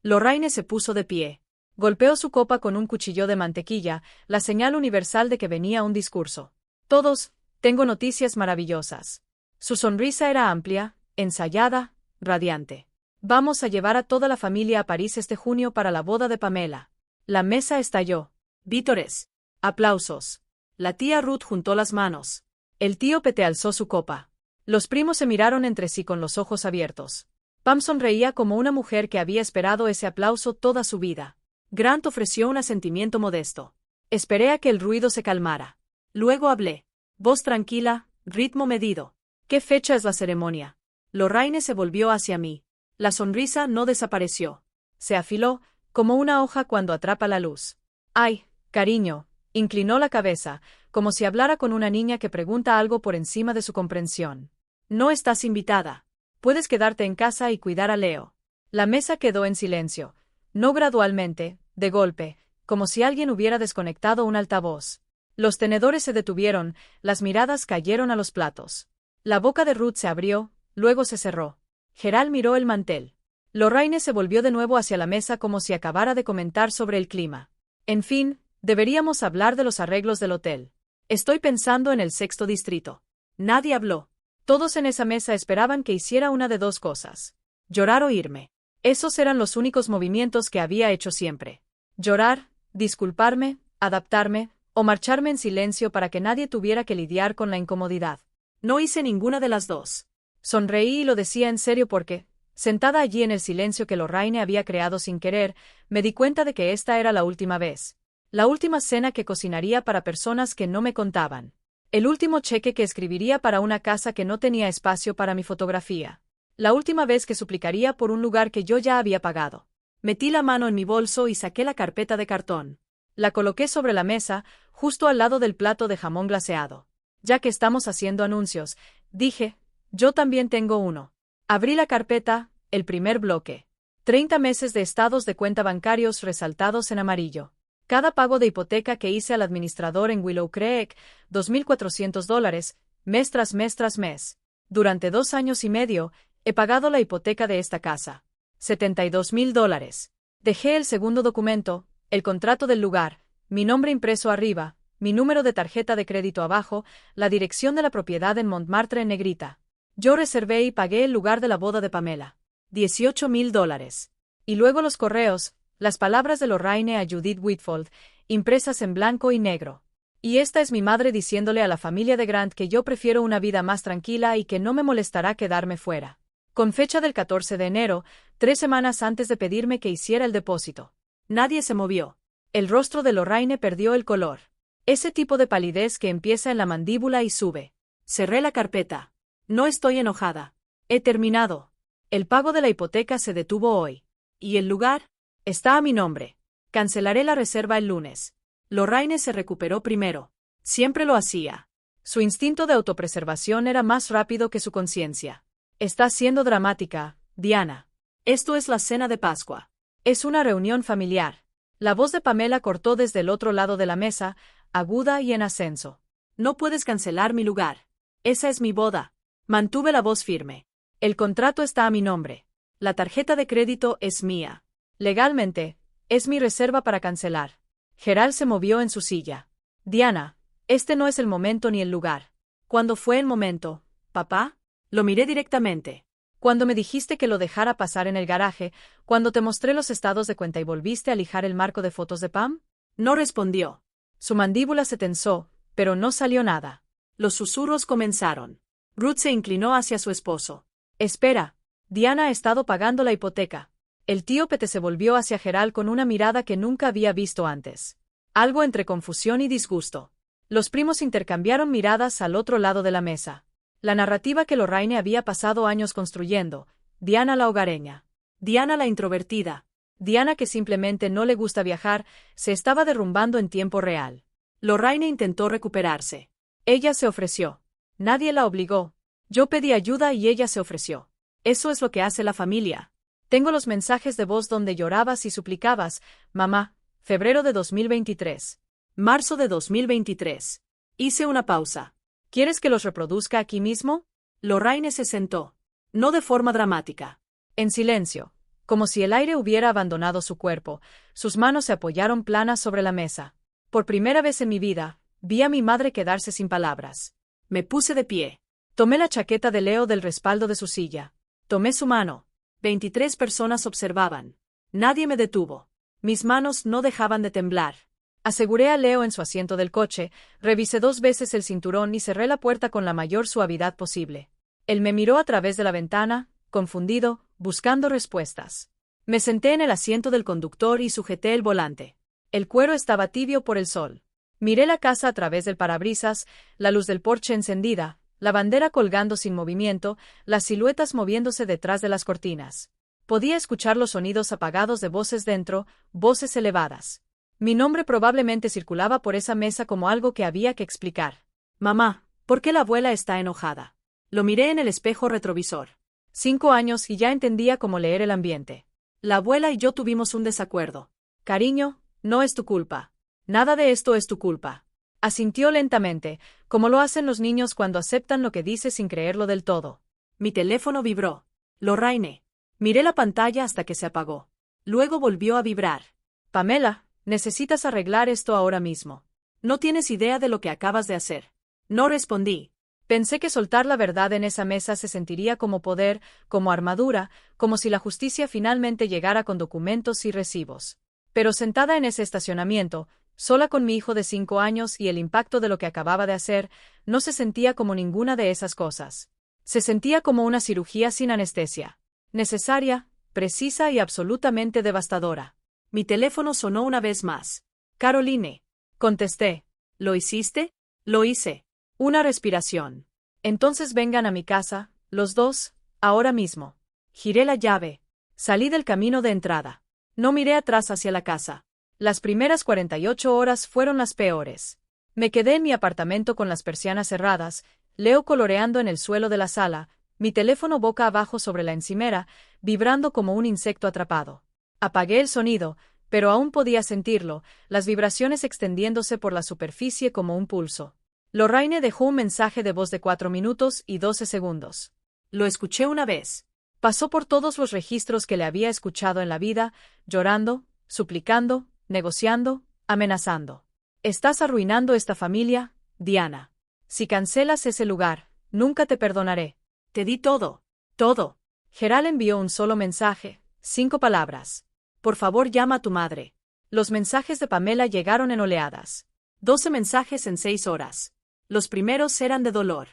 Lorraine se puso de pie. Golpeó su copa con un cuchillo de mantequilla, la señal universal de que venía un discurso. Todos, tengo noticias maravillosas. Su sonrisa era amplia, ensayada, radiante. Vamos a llevar a toda la familia a París este junio para la boda de Pamela. La mesa estalló. Vítores. Aplausos. La tía Ruth juntó las manos. El tío Pete alzó su copa. Los primos se miraron entre sí con los ojos abiertos. Pam sonreía como una mujer que había esperado ese aplauso toda su vida. Grant ofreció un asentimiento modesto. Esperé a que el ruido se calmara. Luego hablé. Voz tranquila, ritmo medido. ¿Qué fecha es la ceremonia? Lorraine se volvió hacia mí. La sonrisa no desapareció. Se afiló, como una hoja cuando atrapa la luz. Ay, cariño, inclinó la cabeza, como si hablara con una niña que pregunta algo por encima de su comprensión. No estás invitada. Puedes quedarte en casa y cuidar a Leo. La mesa quedó en silencio. No gradualmente, de golpe, como si alguien hubiera desconectado un altavoz. Los tenedores se detuvieron, las miradas cayeron a los platos. La boca de Ruth se abrió, luego se cerró. Gerald miró el mantel. Lorraine se volvió de nuevo hacia la mesa como si acabara de comentar sobre el clima. En fin, deberíamos hablar de los arreglos del hotel. Estoy pensando en el 6º distrito. Nadie habló. Todos en esa mesa esperaban que hiciera una de dos cosas: llorar o irme. Esos eran los únicos movimientos que había hecho siempre. Llorar, disculparme, adaptarme, o marcharme en silencio para que nadie tuviera que lidiar con la incomodidad. No hice ninguna de las dos. Sonreí y lo decía en serio porque, sentada allí en el silencio que Lorraine había creado sin querer, me di cuenta de que esta era la última vez. La última cena que cocinaría para personas que no me contaban. El último cheque que escribiría para una casa que no tenía espacio para mi fotografía. La última vez que suplicaría por un lugar que yo ya había pagado. Metí la mano en mi bolso y saqué la carpeta de cartón. La coloqué sobre la mesa, justo al lado del plato de jamón glaseado. Ya que estamos haciendo anuncios, dije, yo también tengo uno. Abrí la carpeta, El primer bloque. 30 meses de estados de cuenta bancarios resaltados en amarillo. Cada pago de hipoteca que hice al administrador en Willow Creek, $2,400, mes tras mes tras mes. Durante 2 años y medio, he pagado la hipoteca de esta casa. $72,000. Dejé el segundo documento, el contrato del lugar, mi nombre impreso arriba, mi número de tarjeta de crédito abajo, la dirección de la propiedad en Montmartre en negrita. Yo reservé y pagué el lugar de la boda de Pamela. $18,000. Y luego los correos, las palabras de Lorraine a Judith Whitfield, impresas en blanco y negro. Y esta es mi madre diciéndole a la familia de Grant que yo prefiero una vida más tranquila y que no me molestará quedarme fuera. Con fecha del 14 de enero, 3 semanas antes de pedirme que hiciera el depósito. Nadie se movió. El rostro de Lorraine perdió el color. Ese tipo de palidez que empieza en la mandíbula y sube. Cerré la carpeta. No estoy enojada. He terminado. El pago de la hipoteca se detuvo hoy. ¿Y el lugar? Está a mi nombre. Cancelaré la reserva el lunes. Lorraine se recuperó primero. Siempre lo hacía. Su instinto de autopreservación era más rápido que su conciencia. Está siendo dramática, Diana. Esto es la cena de Pascua. Es una reunión familiar. La voz de Pamela cortó desde el otro lado de la mesa, aguda y en ascenso. No puedes cancelar mi lugar. Esa es mi boda. Mantuve la voz firme. El contrato está a mi nombre. La tarjeta de crédito es mía. Legalmente, es mi reserva para cancelar. Gerald se movió en su silla. Diana, este no es el momento ni el lugar. ¿Cuándo fue el momento, papá? Lo miré directamente. Cuando me dijiste que lo dejara pasar en el garaje, cuando te mostré los estados de cuenta y volviste a lijar el marco de fotos de Pam. No respondió. Su mandíbula se tensó, pero no salió nada. Los susurros comenzaron. Ruth se inclinó hacia su esposo. Espera. Diana ha estado pagando la hipoteca. El tío Pete se volvió hacia Gerald con una mirada que nunca había visto antes. Algo entre confusión y disgusto. Los primos intercambiaron miradas al otro lado de la mesa. La narrativa que Lorraine había pasado años construyendo. Diana la hogareña. Diana la introvertida. Diana que simplemente no le gusta viajar, se estaba derrumbando en tiempo real. Lorraine intentó recuperarse. Ella se ofreció. Nadie la obligó. Yo pedí ayuda y ella se ofreció. Eso es lo que hace la familia. Tengo los mensajes de voz donde llorabas y suplicabas, mamá, febrero de 2023. Marzo de 2023. Hice una pausa. ¿Quieres que los reproduzca aquí mismo? Lorraine se sentó. No de forma dramática. En silencio. Como si el aire hubiera abandonado su cuerpo, sus manos se apoyaron planas sobre la mesa. Por primera vez en mi vida, vi a mi madre quedarse sin palabras. Me puse de pie. Tomé la chaqueta de Leo del respaldo de su silla. Tomé su mano. 23 personas observaban. Nadie me detuvo. Mis manos no dejaban de temblar. Aseguré a Leo en su asiento del coche, revisé 2 veces el cinturón y cerré la puerta con la mayor suavidad posible. Él me miró a través de la ventana, confundido, buscando respuestas. Me senté en el asiento del conductor y sujeté el volante. El cuero estaba tibio por el sol. Miré la casa a través del parabrisas, la luz del porche encendida, la bandera colgando sin movimiento, las siluetas moviéndose detrás de las cortinas. Podía escuchar los sonidos apagados de voces dentro, voces elevadas. Mi nombre probablemente circulaba por esa mesa como algo que había que explicar. Mamá, ¿por qué la abuela está enojada? Lo miré en el espejo retrovisor. 5 años y ya entendía cómo leer el ambiente. La abuela y yo tuvimos un desacuerdo. Cariño, no es tu culpa. Nada de esto es tu culpa. Asintió lentamente, como lo hacen los niños cuando aceptan lo que dice sin creerlo del todo. Mi teléfono vibró. Lorraine. Miré la pantalla hasta que se apagó. Luego volvió a vibrar. Pamela, necesitas arreglar esto ahora mismo. No tienes idea de lo que acabas de hacer. No respondí. Pensé que soltar la verdad en esa mesa se sentiría como poder, como armadura, como si la justicia finalmente llegara con documentos y recibos. Pero sentada en ese estacionamiento, sola con mi hijo de 5 años y el impacto de lo que acababa de hacer, no se sentía como ninguna de esas cosas. Se sentía como una cirugía sin anestesia. Necesaria, precisa y absolutamente devastadora. Mi teléfono sonó una vez más. Caroline. Contesté. ¿Lo hiciste? Lo hice. Una respiración. Entonces vengan a mi casa, los dos, ahora mismo. Giré la llave. Salí del camino de entrada. No miré atrás hacia la casa. Las primeras 48 horas fueron las peores. Me quedé en mi apartamento con las persianas cerradas, Leo coloreando en el suelo de la sala, Mi teléfono boca abajo sobre la encimera, vibrando como un insecto atrapado. Apagué el sonido, pero aún podía sentirlo, las vibraciones extendiéndose por la superficie como un pulso. Lorraine dejó un mensaje de voz de 4 minutos y 12 segundos. Lo escuché una vez. Pasó por todos los registros que le había escuchado en la vida, llorando, suplicando, negociando, amenazando. Estás arruinando esta familia, Diana. Si cancelas ese lugar, nunca te perdonaré. Te di todo. Todo. Gerald envió un solo mensaje, 5 palabras. Por favor, llama a tu madre. Los mensajes de Pamela llegaron en oleadas. 12 mensajes en 6 horas. Los primeros eran de dolor.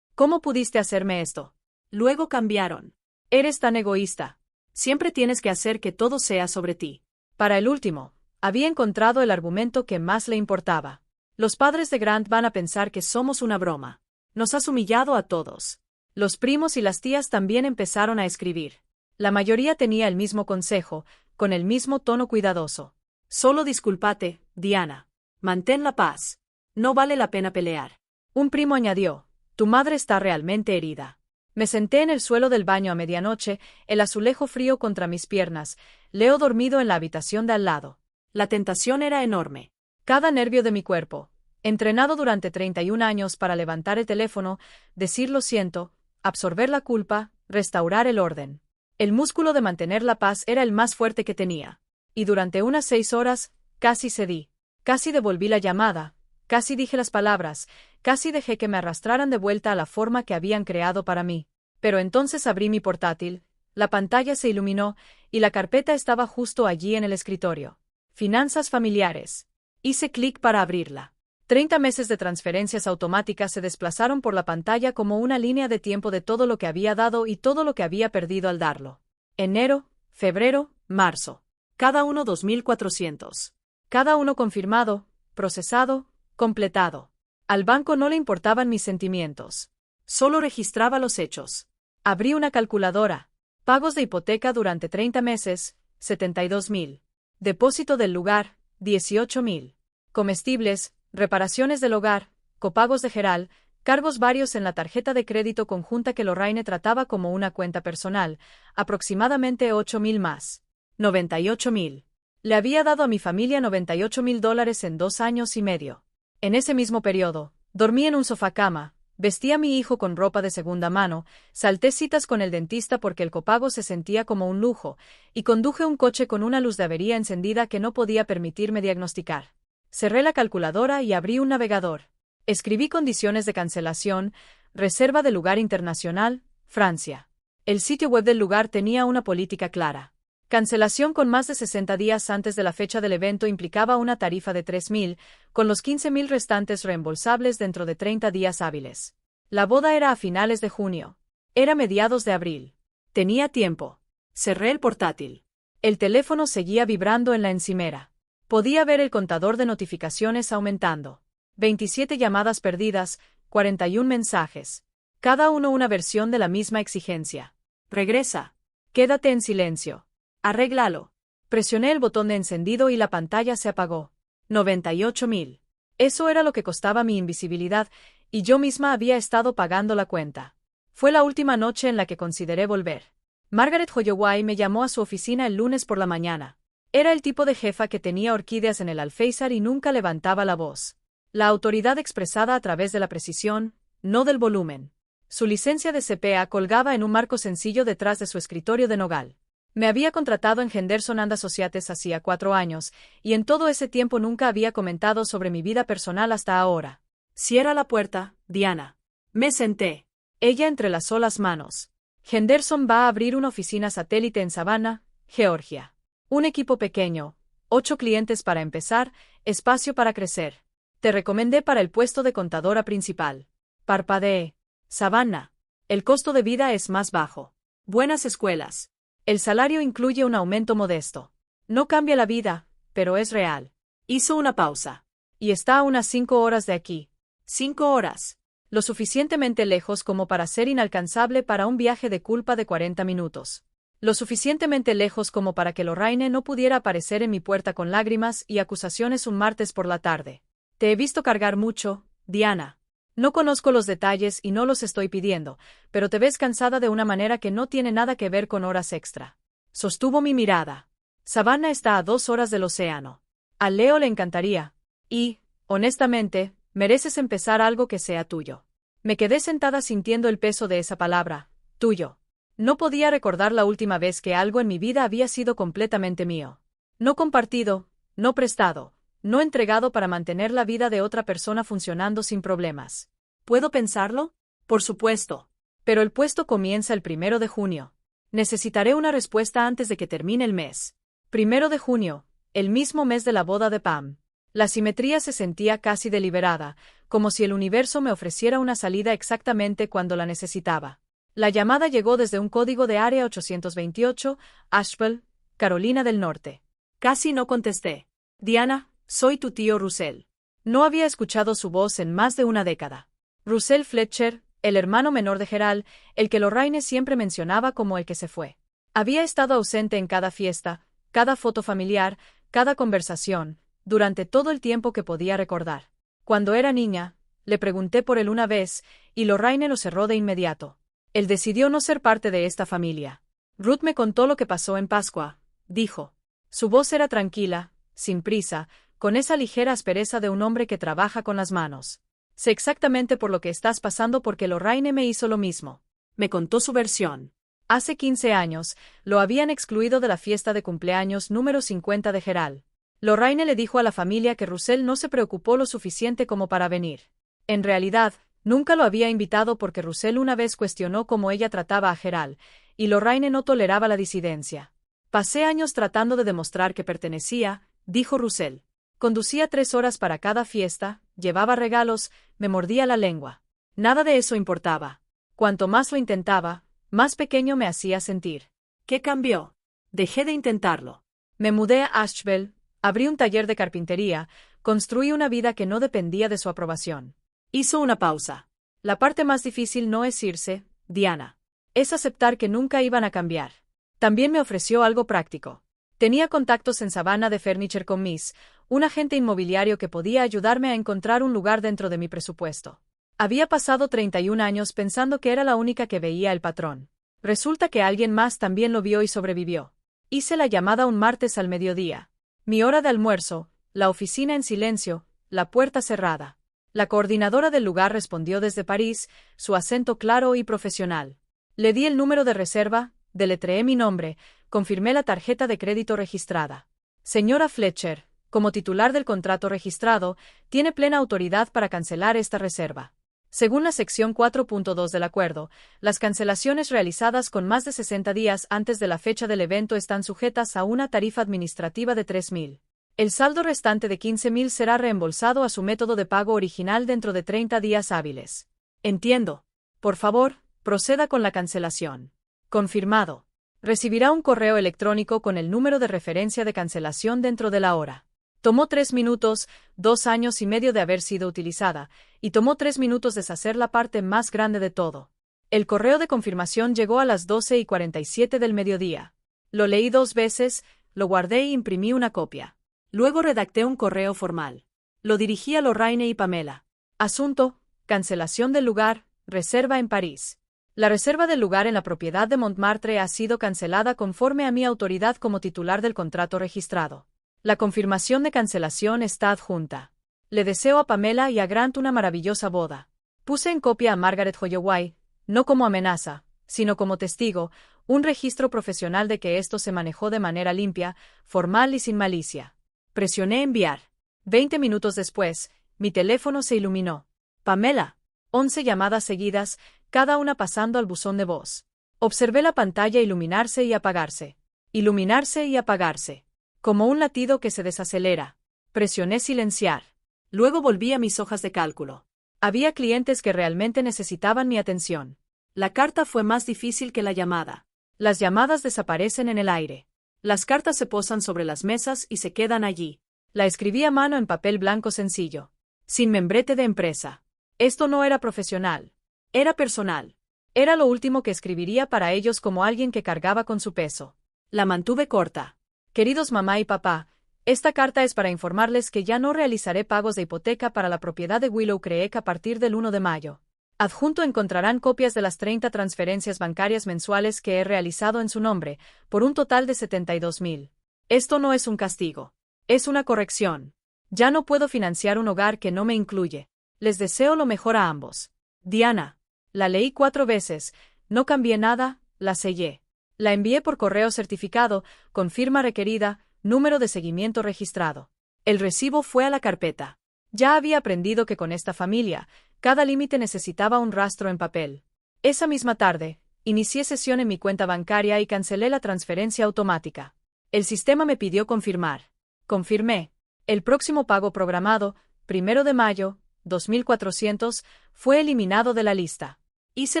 ¿Cómo pudiste hacerme esto? Luego cambiaron. Eres tan egoísta. Siempre tienes que hacer que todo sea sobre ti. Para el último, había encontrado el argumento que más le importaba. Los padres de Grant van a pensar que somos una broma. Nos has humillado a todos. Los primos y las tías también empezaron a escribir. La mayoría tenía el mismo consejo, con el mismo tono cuidadoso. Solo discúlpate, Diana. Mantén la paz. No vale la pena pelear. Un primo añadió, tu madre está realmente herida. Me senté en el suelo del baño a medianoche, el azulejo frío contra mis piernas, Leo dormido en la habitación de al lado. La tentación era enorme. Cada nervio de mi cuerpo, entrenado durante 31 años para levantar el teléfono, decir lo siento, absorber la culpa, restaurar el orden. El músculo de mantener la paz era el más fuerte que tenía. Y durante unas 6 horas, casi cedí. Casi devolví la llamada, casi dije las palabras, casi dejé que me arrastraran de vuelta a la forma que habían creado para mí. Pero entonces abrí mi portátil, la pantalla se iluminó, y la carpeta estaba justo allí en el escritorio. Finanzas familiares. Hice clic para abrirla. 30 meses de transferencias automáticas se desplazaron por la pantalla como una línea de tiempo de todo lo que había dado y todo lo que había perdido al darlo. Enero, febrero, marzo. Cada uno 2.400. Cada uno confirmado, procesado, completado. Al banco no le importaban mis sentimientos. Solo registraba los hechos. Abrí una calculadora. Pagos de hipoteca durante 30 meses, 72.000. Depósito del lugar, 18.000. Comestibles, reparaciones del hogar, copagos de Gerald, cargos varios en la tarjeta de crédito conjunta que Lorraine trataba como una cuenta personal, aproximadamente 8.000 más. 98.000. Le había dado a mi familia $98.000 en 2 años y medio. En ese mismo periodo, dormí en un sofá-cama, vestí a mi hijo con ropa de segunda mano, salté citas con el dentista porque el copago se sentía como un lujo, y conduje un coche con una luz de avería encendida que no podía permitirme diagnosticar. Cerré la calculadora y abrí un navegador. Escribí condiciones de cancelación, reserva de lugar internacional, Francia. El sitio web del lugar tenía una política clara. Cancelación con más de 60 días antes de la fecha del evento implicaba una tarifa de 3.000, con los 15.000 restantes reembolsables dentro de 30 días hábiles. La boda era a finales de junio. Era mediados de abril. Tenía tiempo. Cerré el portátil. El teléfono seguía vibrando en la encimera. Podía ver el contador de notificaciones aumentando. 27 llamadas perdidas, 41 mensajes. Cada uno una versión de la misma exigencia. Regresa. Quédate en silencio. Arréglalo. Presioné el botón de encendido y la pantalla se apagó. 98.000. Eso era lo que costaba mi invisibilidad, y yo misma había estado pagando la cuenta. Fue la última noche en la que consideré volver. Margaret Holloway me llamó a su oficina el lunes por la mañana. Era el tipo de jefa que tenía orquídeas en el alféizar y nunca levantaba la voz. La autoridad expresada a través de la precisión, no del volumen. Su licencia de CPA colgaba en un marco sencillo detrás de su escritorio de nogal. Me había contratado en Henderson and Associates hacía 4 años, y en todo ese tiempo nunca había comentado sobre mi vida personal hasta ahora. Cierra la puerta, Diana. Me senté. Ella entrelazó las manos. Henderson va a abrir una oficina satélite en Savannah, Georgia. Un equipo pequeño, 8 clientes para empezar, espacio para crecer. Te recomendé para el puesto de contadora principal. Parpadeé. Savannah. El costo de vida es más bajo. Buenas escuelas. El salario incluye un aumento modesto. No cambia la vida, pero es real. Hizo una pausa. Y está a unas 5 horas de aquí. 5 horas. Lo suficientemente lejos como para ser inalcanzable para un viaje de culpa de 40 minutos. Lo suficientemente lejos como para que Lorraine no pudiera aparecer en mi puerta con lágrimas y acusaciones un martes por la tarde. Te he visto cargar mucho, Diana. No conozco los detalles y no los estoy pidiendo, pero te ves cansada de una manera que no tiene nada que ver con horas extra. Sostuvo mi mirada. Savannah está a 2 horas del océano. A Leo le encantaría. Y, honestamente, mereces empezar algo que sea tuyo. Me quedé sentada sintiendo el peso de esa palabra, tuyo. No podía recordar la última vez que algo en mi vida había sido completamente mío. No compartido, no prestado, no entregado para mantener la vida de otra persona funcionando sin problemas. ¿Puedo pensarlo? Por supuesto. Pero el puesto comienza el 1 de junio. Necesitaré una respuesta antes de que termine el mes. 1 de junio, el mismo mes de la boda de Pam. La simetría se sentía casi deliberada, como si el universo me ofreciera una salida exactamente cuando la necesitaba. La llamada llegó desde un código de área 828, Asheville, Carolina del Norte. Casi no contesté. Diana, soy tu tío Russell. No había escuchado su voz en más de una década. Russell Fletcher, el hermano menor de Gerald, el que Lorraine siempre mencionaba como el que se fue. Había estado ausente en cada fiesta, cada foto familiar, cada conversación, durante todo el tiempo que podía recordar. Cuando era niña, le pregunté por él una vez, y Lorraine lo cerró de inmediato. Él decidió no ser parte de esta familia. Ruth me contó lo que pasó en Pascua, dijo. Su voz era tranquila, sin prisa, con esa ligera aspereza de un hombre que trabaja con las manos. Sé exactamente por lo que estás pasando porque Lorraine me hizo lo mismo. Me contó su versión. Hace 15 años, lo habían excluido de la fiesta de cumpleaños número 50 de Gerald. Lorraine le dijo a la familia que Russell no se preocupó lo suficiente como para venir. En realidad, nunca lo había invitado porque Russell una vez cuestionó cómo ella trataba a Gerald, y Lorraine no toleraba la disidencia. Pasé años tratando de demostrar que pertenecía, dijo Russell. Conducía 3 horas para cada fiesta, llevaba regalos, me mordía la lengua. Nada de eso importaba. Cuanto más lo intentaba, más pequeño me hacía sentir. ¿Qué cambió? Dejé de intentarlo. Me mudé a Asheville, abrí un taller de carpintería, construí una vida que no dependía de su aprobación. Hizo una pausa. La parte más difícil no es irse, Diana. Es aceptar que nunca iban a cambiar. También me ofreció algo práctico. Tenía contactos en Savannah de Furniture con Miss, un agente inmobiliario que podía ayudarme a encontrar un lugar dentro de mi presupuesto. Había pasado 31 años pensando que era la única que veía el patrón. Resulta que alguien más también lo vio y sobrevivió. Hice la llamada un martes al mediodía. Mi hora de almuerzo, la oficina en silencio, la puerta cerrada. La coordinadora del lugar respondió desde París, su acento claro y profesional. Le di el número de reserva, deletreé mi nombre, confirmé la tarjeta de crédito registrada. Señora Fletcher, como titular del contrato registrado, tiene plena autoridad para cancelar esta reserva. Según la sección 4.2 del acuerdo, las cancelaciones realizadas con más de 60 días antes de la fecha del evento están sujetas a una tarifa administrativa de $3,000. El saldo restante de $15,000 será reembolsado a su método de pago original dentro de 30 días hábiles. Entiendo. Por favor, proceda con la cancelación. Confirmado. Recibirá un correo electrónico con el número de referencia de cancelación dentro de la hora. Tomó 3 minutos, 2 años y medio de haber sido utilizada, y tomó 3 minutos deshacer la parte más grande de todo. El correo de confirmación llegó a las 12:47 del mediodía. Lo leí 2 veces, lo guardé e imprimí una copia. Luego redacté un correo formal. Lo dirigí a Lorraine y Pamela. Asunto: cancelación del lugar, reserva en París. La reserva del lugar en la propiedad de Montmartre ha sido cancelada conforme a mi autoridad como titular del contrato registrado. La confirmación de cancelación está adjunta. Le deseo a Pamela y a Grant una maravillosa boda. Puse en copia a Margaret Holloway, no como amenaza, sino como testigo, un registro profesional de que esto se manejó de manera limpia, formal y sin malicia. Presioné enviar. 20 minutos después, mi teléfono se iluminó. Pamela. 11 llamadas seguidas, cada una pasando al buzón de voz. Observé la pantalla iluminarse y apagarse. Iluminarse y apagarse. Como un latido que se desacelera. Presioné silenciar. Luego volví a mis hojas de cálculo. Había clientes que realmente necesitaban mi atención. La carta fue más difícil que la llamada. Las llamadas desaparecen en el aire. Las cartas se posan sobre las mesas y se quedan allí. La escribí a mano en papel blanco sencillo. Sin membrete de empresa. Esto no era profesional. Era personal. Era lo último que escribiría para ellos como alguien que cargaba con su peso. La mantuve corta. Queridos mamá y papá, Esta carta es para informarles que ya no realizaré pagos de hipoteca para la propiedad de Willow Creek a partir del 1 de mayo. Adjunto encontrarán copias de las 30 transferencias bancarias mensuales que he realizado en su nombre, por un total de 72,000. Esto no es un castigo. Es una corrección. Ya no puedo financiar un hogar que no me incluye. Les deseo lo mejor a ambos. Diana. La leí 4 veces, no cambié nada, la sellé. La envié por correo certificado, con firma requerida, número de seguimiento registrado. El recibo fue a la carpeta. Ya había aprendido que con esta familia, cada límite necesitaba un rastro en papel. Esa misma tarde, inicié sesión en mi cuenta bancaria y cancelé la transferencia automática. El sistema me pidió confirmar. Confirmé. El próximo pago programado, 1 de mayo, 2,400, fue eliminado de la lista. Hice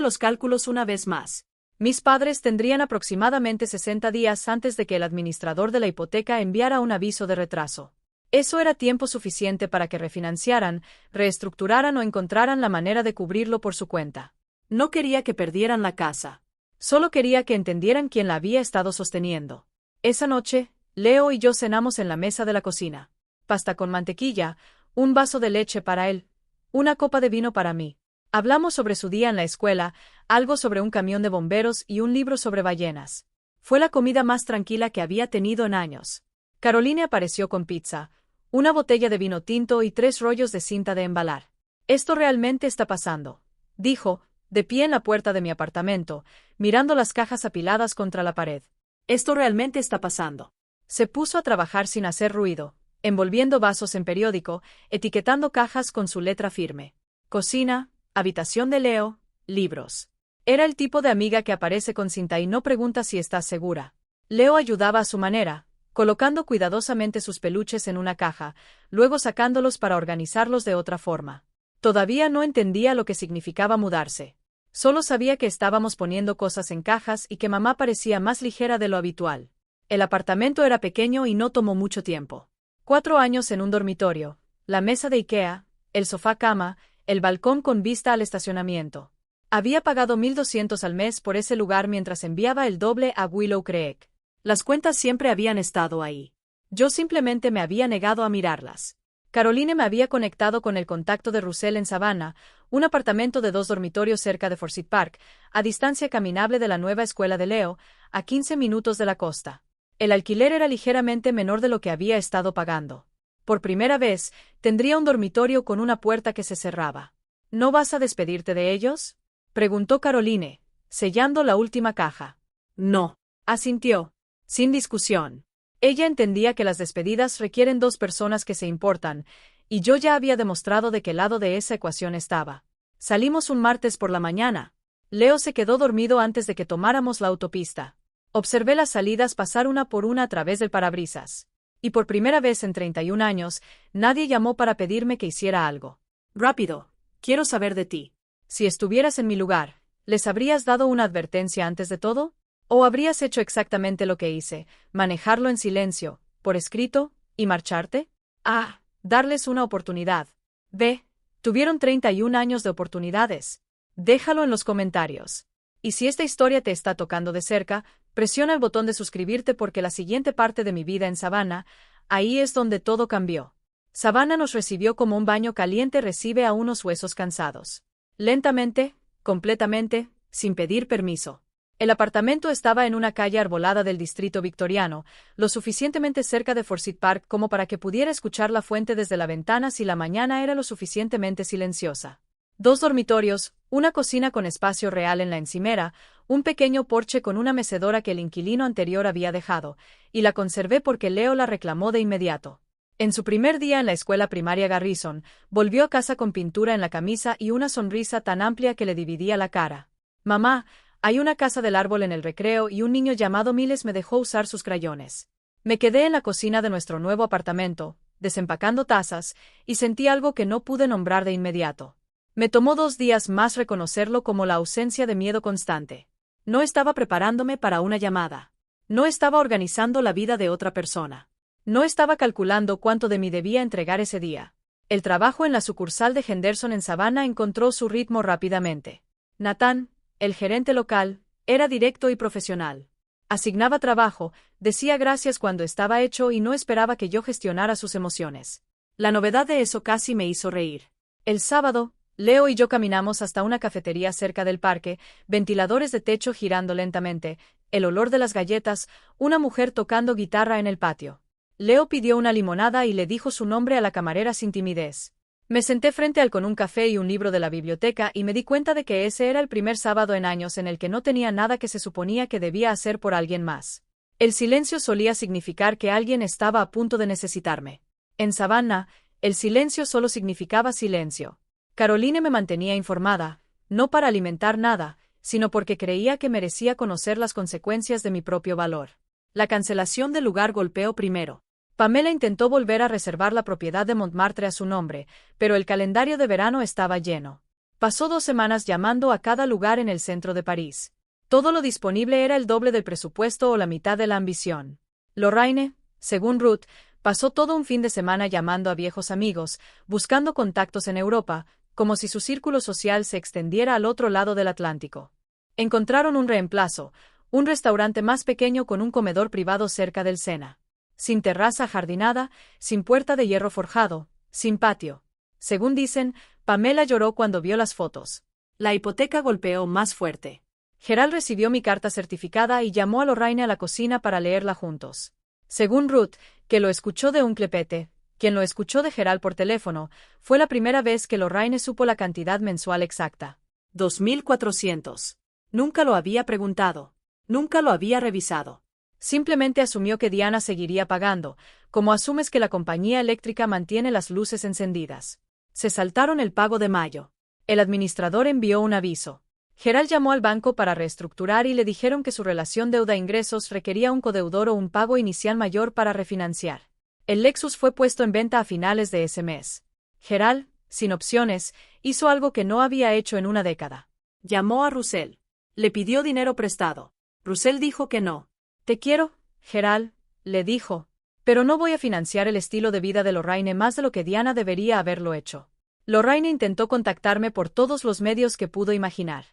los cálculos una vez más. Mis padres tendrían aproximadamente 60 días antes de que el administrador de la hipoteca enviara un aviso de retraso. Eso era tiempo suficiente para que refinanciaran, reestructuraran o encontraran la manera de cubrirlo por su cuenta. No quería que perdieran la casa. Solo quería que entendieran quién la había estado sosteniendo. Esa noche, Leo y yo cenamos en la mesa de la cocina. Pasta con mantequilla, un vaso de leche para él, una copa de vino para mí. Hablamos sobre su día en la escuela, algo sobre un camión de bomberos y un libro sobre ballenas. Fue la comida más tranquila que había tenido en años. Caroline apareció con pizza, una botella de vino tinto y 3 rollos de cinta de embalar. «Esto realmente está pasando», dijo, de pie en la puerta de mi apartamento, mirando las cajas apiladas contra la pared. «Esto realmente está pasando». Se puso a trabajar sin hacer ruido, envolviendo vasos en periódico, etiquetando cajas con su letra firme. Cocina, habitación de Leo, libros. Era el tipo de amiga que aparece con cinta y no pregunta si estás segura. Leo ayudaba a su manera, colocando cuidadosamente sus peluches en una caja, luego sacándolos para organizarlos de otra forma. Todavía no entendía lo que significaba mudarse. Solo sabía que estábamos poniendo cosas en cajas y que mamá parecía más ligera de lo habitual. El apartamento era pequeño y no tomó mucho tiempo. 4 años en un dormitorio, la mesa de IKEA, el sofá-cama, el balcón con vista al estacionamiento. Había pagado 1,200 al mes por ese lugar mientras enviaba el doble a Willow Creek. Las cuentas siempre habían estado ahí. Yo simplemente me había negado a mirarlas. Caroline me había conectado con el contacto de Russell en Savannah, un apartamento de 2 dormitorios cerca de Forsyth Park, a distancia caminable de la nueva escuela de Leo, a 15 minutos de la costa. El alquiler era ligeramente menor de lo que había estado pagando. Por primera vez, tendría un dormitorio con una puerta que se cerraba. ¿No vas a despedirte de ellos?, preguntó Caroline, sellando la última caja. No, asintió, sin discusión. Ella entendía que las despedidas requieren 2 personas que se importan, y yo ya había demostrado de qué lado de esa ecuación estaba. Salimos un martes por la mañana. Leo se quedó dormido antes de que tomáramos la autopista. Observé las salidas pasar una por una a través del parabrisas. Y por primera vez en 31 años, nadie llamó para pedirme que hiciera algo. Rápido, quiero saber de ti. Si estuvieras en mi lugar, ¿les habrías dado una advertencia antes de todo? ¿O habrías hecho exactamente lo que hice, manejarlo en silencio, por escrito, y marcharte? Darles una oportunidad. Tuvieron 31 años de oportunidades. Déjalo en los comentarios. Y si esta historia te está tocando de cerca, presiona el botón de suscribirte porque la siguiente parte de mi vida en Savannah, ahí es donde todo cambió. Savannah nos recibió como un baño caliente recibe a unos huesos cansados. Lentamente, completamente, sin pedir permiso. El apartamento estaba en una calle arbolada del distrito victoriano, lo suficientemente cerca de Forsyth Park como para que pudiera escuchar la fuente desde la ventana si la mañana era lo suficientemente silenciosa. 2 dormitorios, una cocina con espacio real en la encimera, un pequeño porche con una mecedora que el inquilino anterior había dejado, y la conservé porque Leo la reclamó de inmediato. En su primer día en la escuela primaria Garrison, volvió a casa con pintura en la camisa y una sonrisa tan amplia que le dividía la cara. Mamá, hay una casa del árbol en el recreo y un niño llamado Miles me dejó usar sus crayones. Me quedé en la cocina de nuestro nuevo apartamento, desempacando tazas, y sentí algo que no pude nombrar de inmediato. Me tomó 2 días más reconocerlo como la ausencia de miedo constante. No estaba preparándome para una llamada. No estaba organizando la vida de otra persona. No estaba calculando cuánto de mí debía entregar ese día. El trabajo en la sucursal de Henderson en Savannah encontró su ritmo rápidamente. Nathan, el gerente local, era directo y profesional. Asignaba trabajo, Decía gracias cuando estaba hecho y no esperaba que yo gestionara sus emociones. La novedad de eso casi me hizo reír. El sábado, Leo y yo caminamos hasta una cafetería cerca del parque, ventiladores de techo girando lentamente, el olor de las galletas, una mujer tocando guitarra en el patio. Leo pidió una limonada y le dijo su nombre a la camarera sin timidez. Me senté frente al con un café y un libro de la biblioteca y me di cuenta de que ese era el primer sábado en años en el que no tenía nada que se suponía que debía hacer por alguien más. El silencio solía significar que alguien estaba a punto de necesitarme. En Savannah, el silencio solo significaba silencio. Caroline me mantenía informada, no para alimentar nada, sino porque creía que merecía conocer las consecuencias de mi propio valor. La cancelación del lugar golpeó primero. Pamela intentó volver a reservar la propiedad de Montmartre a su nombre, pero el calendario de verano estaba lleno. Pasó 2 semanas llamando a cada lugar en el centro de París. Todo lo disponible era el doble del presupuesto o la mitad de la ambición. Lorraine, según Ruth, pasó todo un fin de semana llamando a viejos amigos, buscando contactos en Europa, como si su círculo social se extendiera al otro lado del Atlántico. Encontraron un reemplazo, un restaurante más pequeño con un comedor privado cerca del Sena. Sin terraza jardinada, sin puerta de hierro forjado, sin patio. Según dicen, Pamela lloró cuando vio las fotos. La hipoteca golpeó más fuerte. Gerald recibió mi carta certificada y llamó a Lorraine a la cocina para leerla juntos. Según Ruth, que lo escuchó de un clepete, quien lo escuchó de Gerald por teléfono, fue la primera vez que Lorraine supo la cantidad mensual exacta. 2.400. Nunca lo había preguntado. Nunca lo había revisado. Simplemente asumió que Diana seguiría pagando, como asumes que la compañía eléctrica mantiene las luces encendidas. Se saltaron el pago de mayo. El administrador envió un aviso. Gerald llamó al banco para reestructurar y le dijeron que su relación deuda-ingresos requería un codeudor o un pago inicial mayor para refinanciar. El Lexus fue puesto en venta a finales de ese mes. Gerald, sin opciones, hizo algo que no había hecho en una década. Llamó a Russell. Le pidió dinero prestado. Russell dijo que no. Te quiero, Gerald, le dijo, pero no voy a financiar el estilo de vida de Lorraine más de lo que Diana debería haberlo hecho. Lorraine intentó contactarme por todos los medios que pudo imaginar.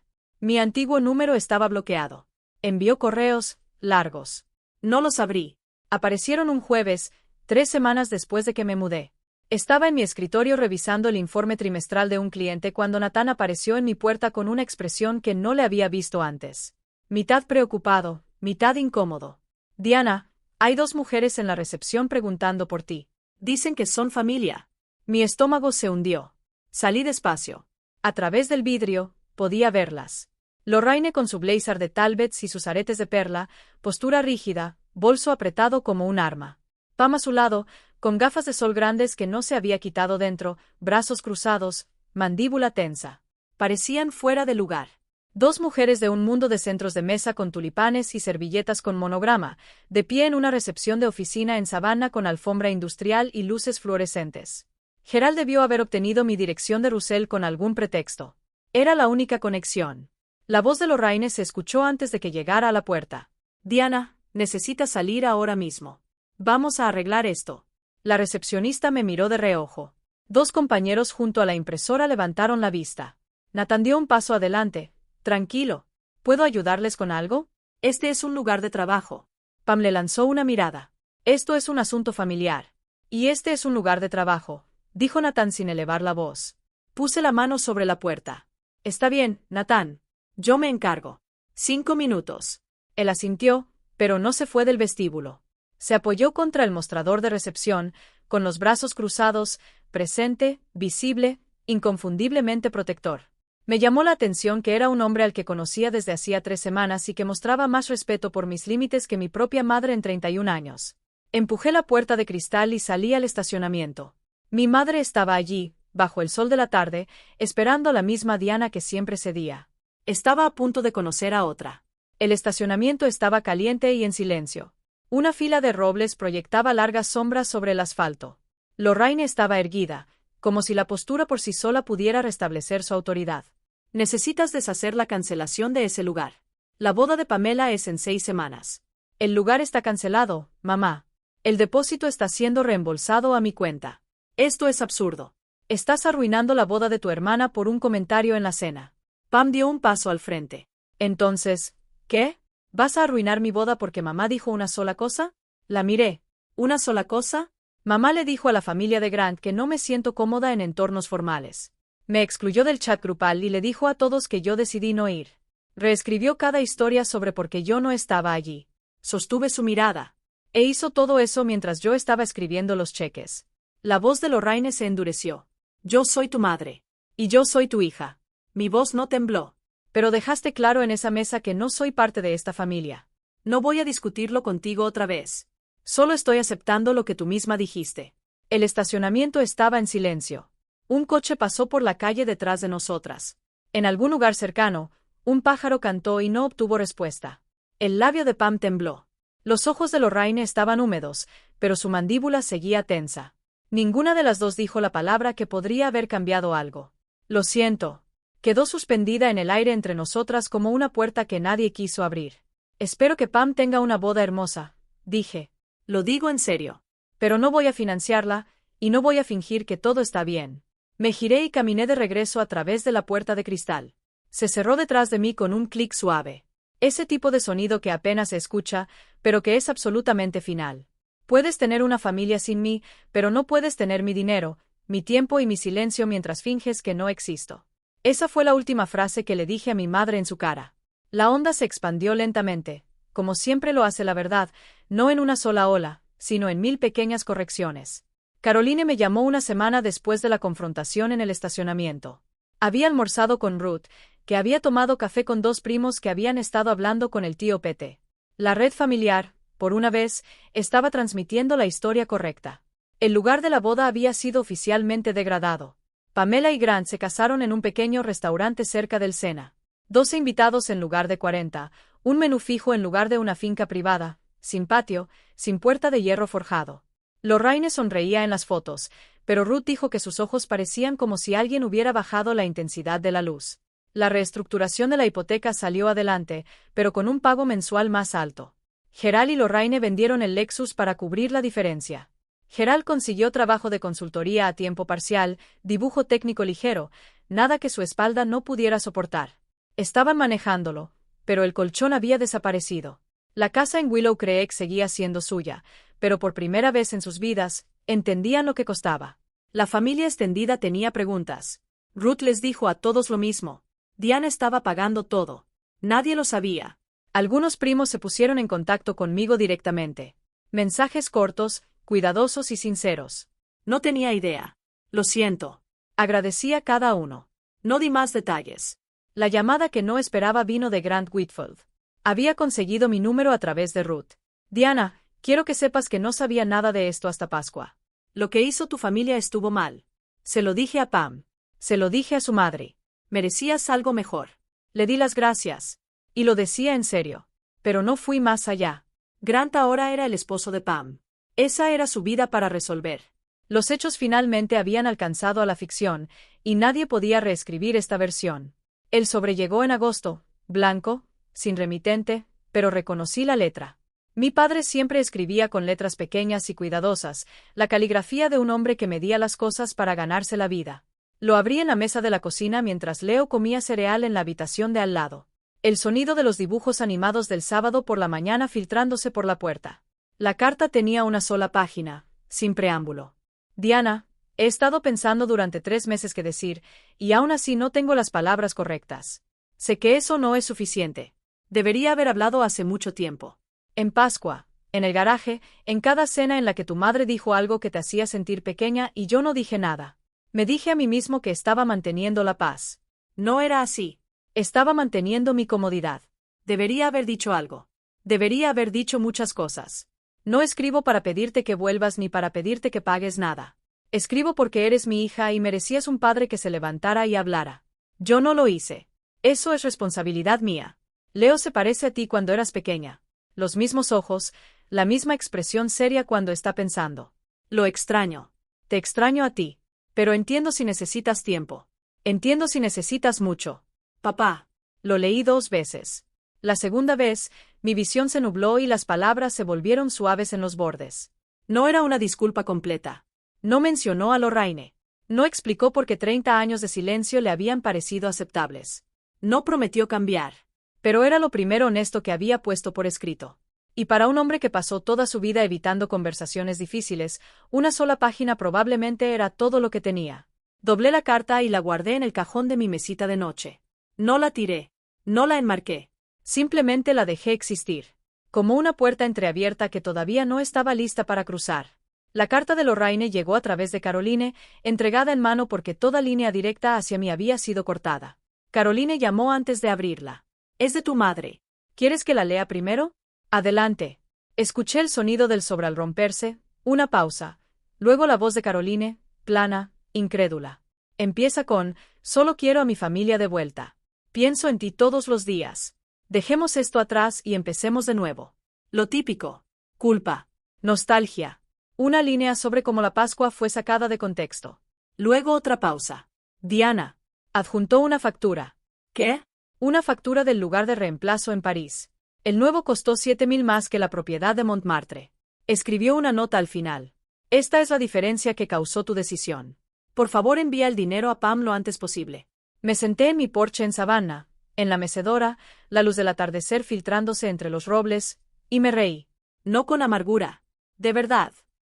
Mi antiguo número estaba bloqueado. Envió correos largos. No los abrí. Aparecieron un jueves, 3 semanas después de que me mudé. Estaba en mi escritorio revisando el informe trimestral de un cliente cuando Nathan apareció en mi puerta con una expresión que no le había visto antes. Mitad preocupado, mitad incómodo. Diana, hay 2 mujeres en la recepción preguntando por ti. Dicen que son familia. Mi estómago se hundió. Salí despacio. A través del vidrio, podía verlas. Lorraine con su blazer de Talbots y sus aretes de perla, postura rígida, bolso apretado como un arma. Pam a su lado, con gafas de sol grandes que no se había quitado dentro, brazos cruzados, mandíbula tensa. Parecían fuera de lugar. 2 mujeres de un mundo de centros de mesa con tulipanes y servilletas con monograma, de pie en una recepción de oficina en Savannah con alfombra industrial y luces fluorescentes. Gerald debió haber obtenido mi dirección de Russell con algún pretexto. Era la única conexión. La voz de Lorraine se escuchó antes de que llegara a la puerta. Diana, necesitas salir ahora mismo. Vamos a arreglar esto. La recepcionista me miró de reojo. 2 compañeros junto a la impresora levantaron la vista. Nathan dio un paso adelante. Tranquilo. ¿Puedo ayudarles con algo? Este es un lugar de trabajo. Pam le lanzó una mirada. Esto es un asunto familiar. Y este es un lugar de trabajo, dijo Nathan sin elevar la voz. Puse la mano sobre la puerta. Está bien, Nathan. Yo me encargo. 5 minutos. Él asintió, pero no se fue del vestíbulo. Se apoyó contra el mostrador de recepción, con los brazos cruzados, presente, visible, inconfundiblemente protector. Me llamó la atención que era un hombre al que conocía desde hacía 3 semanas y que mostraba más respeto por mis límites que mi propia madre en 31 años. Empujé la puerta de cristal y salí al estacionamiento. Mi madre estaba allí, bajo el sol de la tarde, esperando a la misma Diana que siempre cedía. Estaba a punto de conocer a otra. El estacionamiento estaba caliente y en silencio. Una fila de robles proyectaba largas sombras sobre el asfalto. Lorraine estaba erguida, como si la postura por sí sola pudiera restablecer su autoridad. Necesitas deshacer la cancelación de ese lugar. La boda de Pamela es en 6 semanas. El lugar está cancelado, mamá. El depósito está siendo reembolsado a mi cuenta. Esto es absurdo. Estás arruinando la boda de tu hermana por un comentario en la cena. Pam dio un paso al frente. Entonces, ¿qué? ¿Vas a arruinar mi boda porque mamá dijo una sola cosa? La miré. ¿Una sola cosa? Mamá le dijo a la familia de Grant que no me siento cómoda en entornos formales. Me excluyó del chat grupal y le dijo a todos que yo decidí no ir. Reescribió cada historia sobre por qué yo no estaba allí. Sostuve su mirada. E hizo todo eso mientras yo estaba escribiendo los cheques. La voz de Lorraine se endureció. Yo soy tu madre. Y yo soy tu hija. Mi voz no tembló. Pero dejaste claro en esa mesa que no soy parte de esta familia. No voy a discutirlo contigo otra vez. Solo estoy aceptando lo que tú misma dijiste. El estacionamiento estaba en silencio. Un coche pasó por la calle detrás de nosotras. En algún lugar cercano, un pájaro cantó y no obtuvo respuesta. El labio de Pam tembló. Los ojos de Lorraine estaban húmedos, pero su mandíbula seguía tensa. Ninguna de las dos dijo la palabra que podría haber cambiado algo. Lo siento. Quedó suspendida en el aire entre nosotras como una puerta que nadie quiso abrir. Espero que Pam tenga una boda hermosa, dije. Lo digo en serio. Pero no voy a financiarla, y no voy a fingir que todo está bien. Me giré y caminé de regreso a través de la puerta de cristal. Se cerró detrás de mí con un clic suave. Ese tipo de sonido que apenas se escucha, pero que es absolutamente final. Puedes tener una familia sin mí, pero no puedes tener mi dinero, mi tiempo y mi silencio mientras finges que no existo. Esa fue la última frase que le dije a mi madre en su cara. La onda se expandió lentamente, como siempre lo hace la verdad, no en una sola ola, sino en 1000 pequeñas correcciones. Caroline me llamó una semana después de la confrontación en el estacionamiento. Había almorzado con Ruth, que había tomado café con 2 primos que habían estado hablando con el tío Pete. La red familiar, por una vez, estaba transmitiendo la historia correcta. El lugar de la boda había sido oficialmente degradado. Pamela y Grant se casaron en un pequeño restaurante cerca del Sena. 12 invitados en lugar de 40, un menú fijo en lugar de una finca privada, sin patio, sin puerta de hierro forjado. Lorraine sonreía en las fotos, pero Ruth dijo que sus ojos parecían como si alguien hubiera bajado la intensidad de la luz. La reestructuración de la hipoteca salió adelante, pero con un pago mensual más alto. Gerald y Lorraine vendieron el Lexus para cubrir la diferencia. Gerald consiguió trabajo de consultoría a tiempo parcial, dibujo técnico ligero, nada que su espalda no pudiera soportar. Estaban manejándolo, pero el colchón había desaparecido. La casa en Willow Creek seguía siendo suya, pero por primera vez en sus vidas, entendían lo que costaba. La familia extendida tenía preguntas. Ruth les dijo a todos lo mismo. Diana estaba pagando todo. Nadie lo sabía. Algunos primos se pusieron en contacto conmigo directamente. Mensajes cortos, cuidadosos y sinceros. No tenía idea. Lo siento. Agradecí a cada uno. No di más detalles. La llamada que no esperaba vino de Grant Whitfield. Había conseguido mi número a través de Ruth. Diana, quiero que sepas que no sabía nada de esto hasta Pascua. Lo que hizo tu familia estuvo mal. Se lo dije a Pam. Se lo dije a su madre. Merecías algo mejor. Le di las gracias. Y lo decía en serio. Pero no fui más allá. Grant ahora era el esposo de Pam. Esa era su vida para resolver. Los hechos finalmente habían alcanzado a la ficción, y nadie podía reescribir esta versión. El sobre llegó en agosto, blanco, sin remitente, pero reconocí la letra. Mi padre siempre escribía con letras pequeñas y cuidadosas, la caligrafía de un hombre que medía las cosas para ganarse la vida. Lo abrí en la mesa de la cocina mientras Leo comía cereal en la habitación de al lado. El sonido de los dibujos animados del sábado por la mañana filtrándose por la puerta. La carta tenía una sola página, sin preámbulo. Diana, he estado pensando durante 3 meses qué decir, y aún así no tengo las palabras correctas. Sé que eso no es suficiente. Debería haber hablado hace mucho tiempo. En Pascua, en el garaje, en cada cena en la que tu madre dijo algo que te hacía sentir pequeña y yo no dije nada. Me dije a mí mismo que estaba manteniendo la paz. No era así. Estaba manteniendo mi comodidad. Debería haber dicho algo. Debería haber dicho muchas cosas. No escribo para pedirte que vuelvas ni para pedirte que pagues nada. Escribo porque eres mi hija y merecías un padre que se levantara y hablara. Yo no lo hice. Eso es responsabilidad mía. Leo se parece a ti cuando eras pequeña. Los mismos ojos, la misma expresión seria cuando está pensando. Lo extraño. Te extraño a ti. Pero entiendo si necesitas tiempo. Entiendo si necesitas mucho. Papá. Lo leí 2 veces. La segunda vez, mi visión se nubló y las palabras se volvieron suaves en los bordes. No era una disculpa completa. No mencionó a Lorraine. No explicó por qué 30 años de silencio le habían parecido aceptables. No prometió cambiar. Pero era lo primero honesto que había puesto por escrito. Y para un hombre que pasó toda su vida evitando conversaciones difíciles, una sola página probablemente era todo lo que tenía. Doblé la carta y la guardé en el cajón de mi mesita de noche. No la tiré. No la enmarqué. Simplemente la dejé existir. Como una puerta entreabierta que todavía no estaba lista para cruzar. La carta de Lorraine llegó a través de Caroline, entregada en mano porque toda línea directa hacia mí había sido cortada. Caroline llamó antes de abrirla. «Es de tu madre. ¿Quieres que la lea primero?» «Adelante». Escuché el sonido del sobre al romperse, una pausa. Luego la voz de Caroline, plana, incrédula. Empieza con: «Solo quiero a mi familia de vuelta. Pienso en ti todos los días. Dejemos esto atrás y empecemos de nuevo». Lo típico. Culpa. Nostalgia. Una línea sobre cómo la Pascua fue sacada de contexto. Luego otra pausa. Diana. Adjuntó una factura. ¿Qué? Una factura del lugar de reemplazo en París. El nuevo costó 7.000 más que la propiedad de Montmartre. Escribió una nota al final. Esta es la diferencia que causó tu decisión. Por favor, envía el dinero a Pam lo antes posible. Me senté en mi porche en Savannah, en la mecedora, la luz del atardecer filtrándose entre los robles, y me reí. No con amargura. De verdad.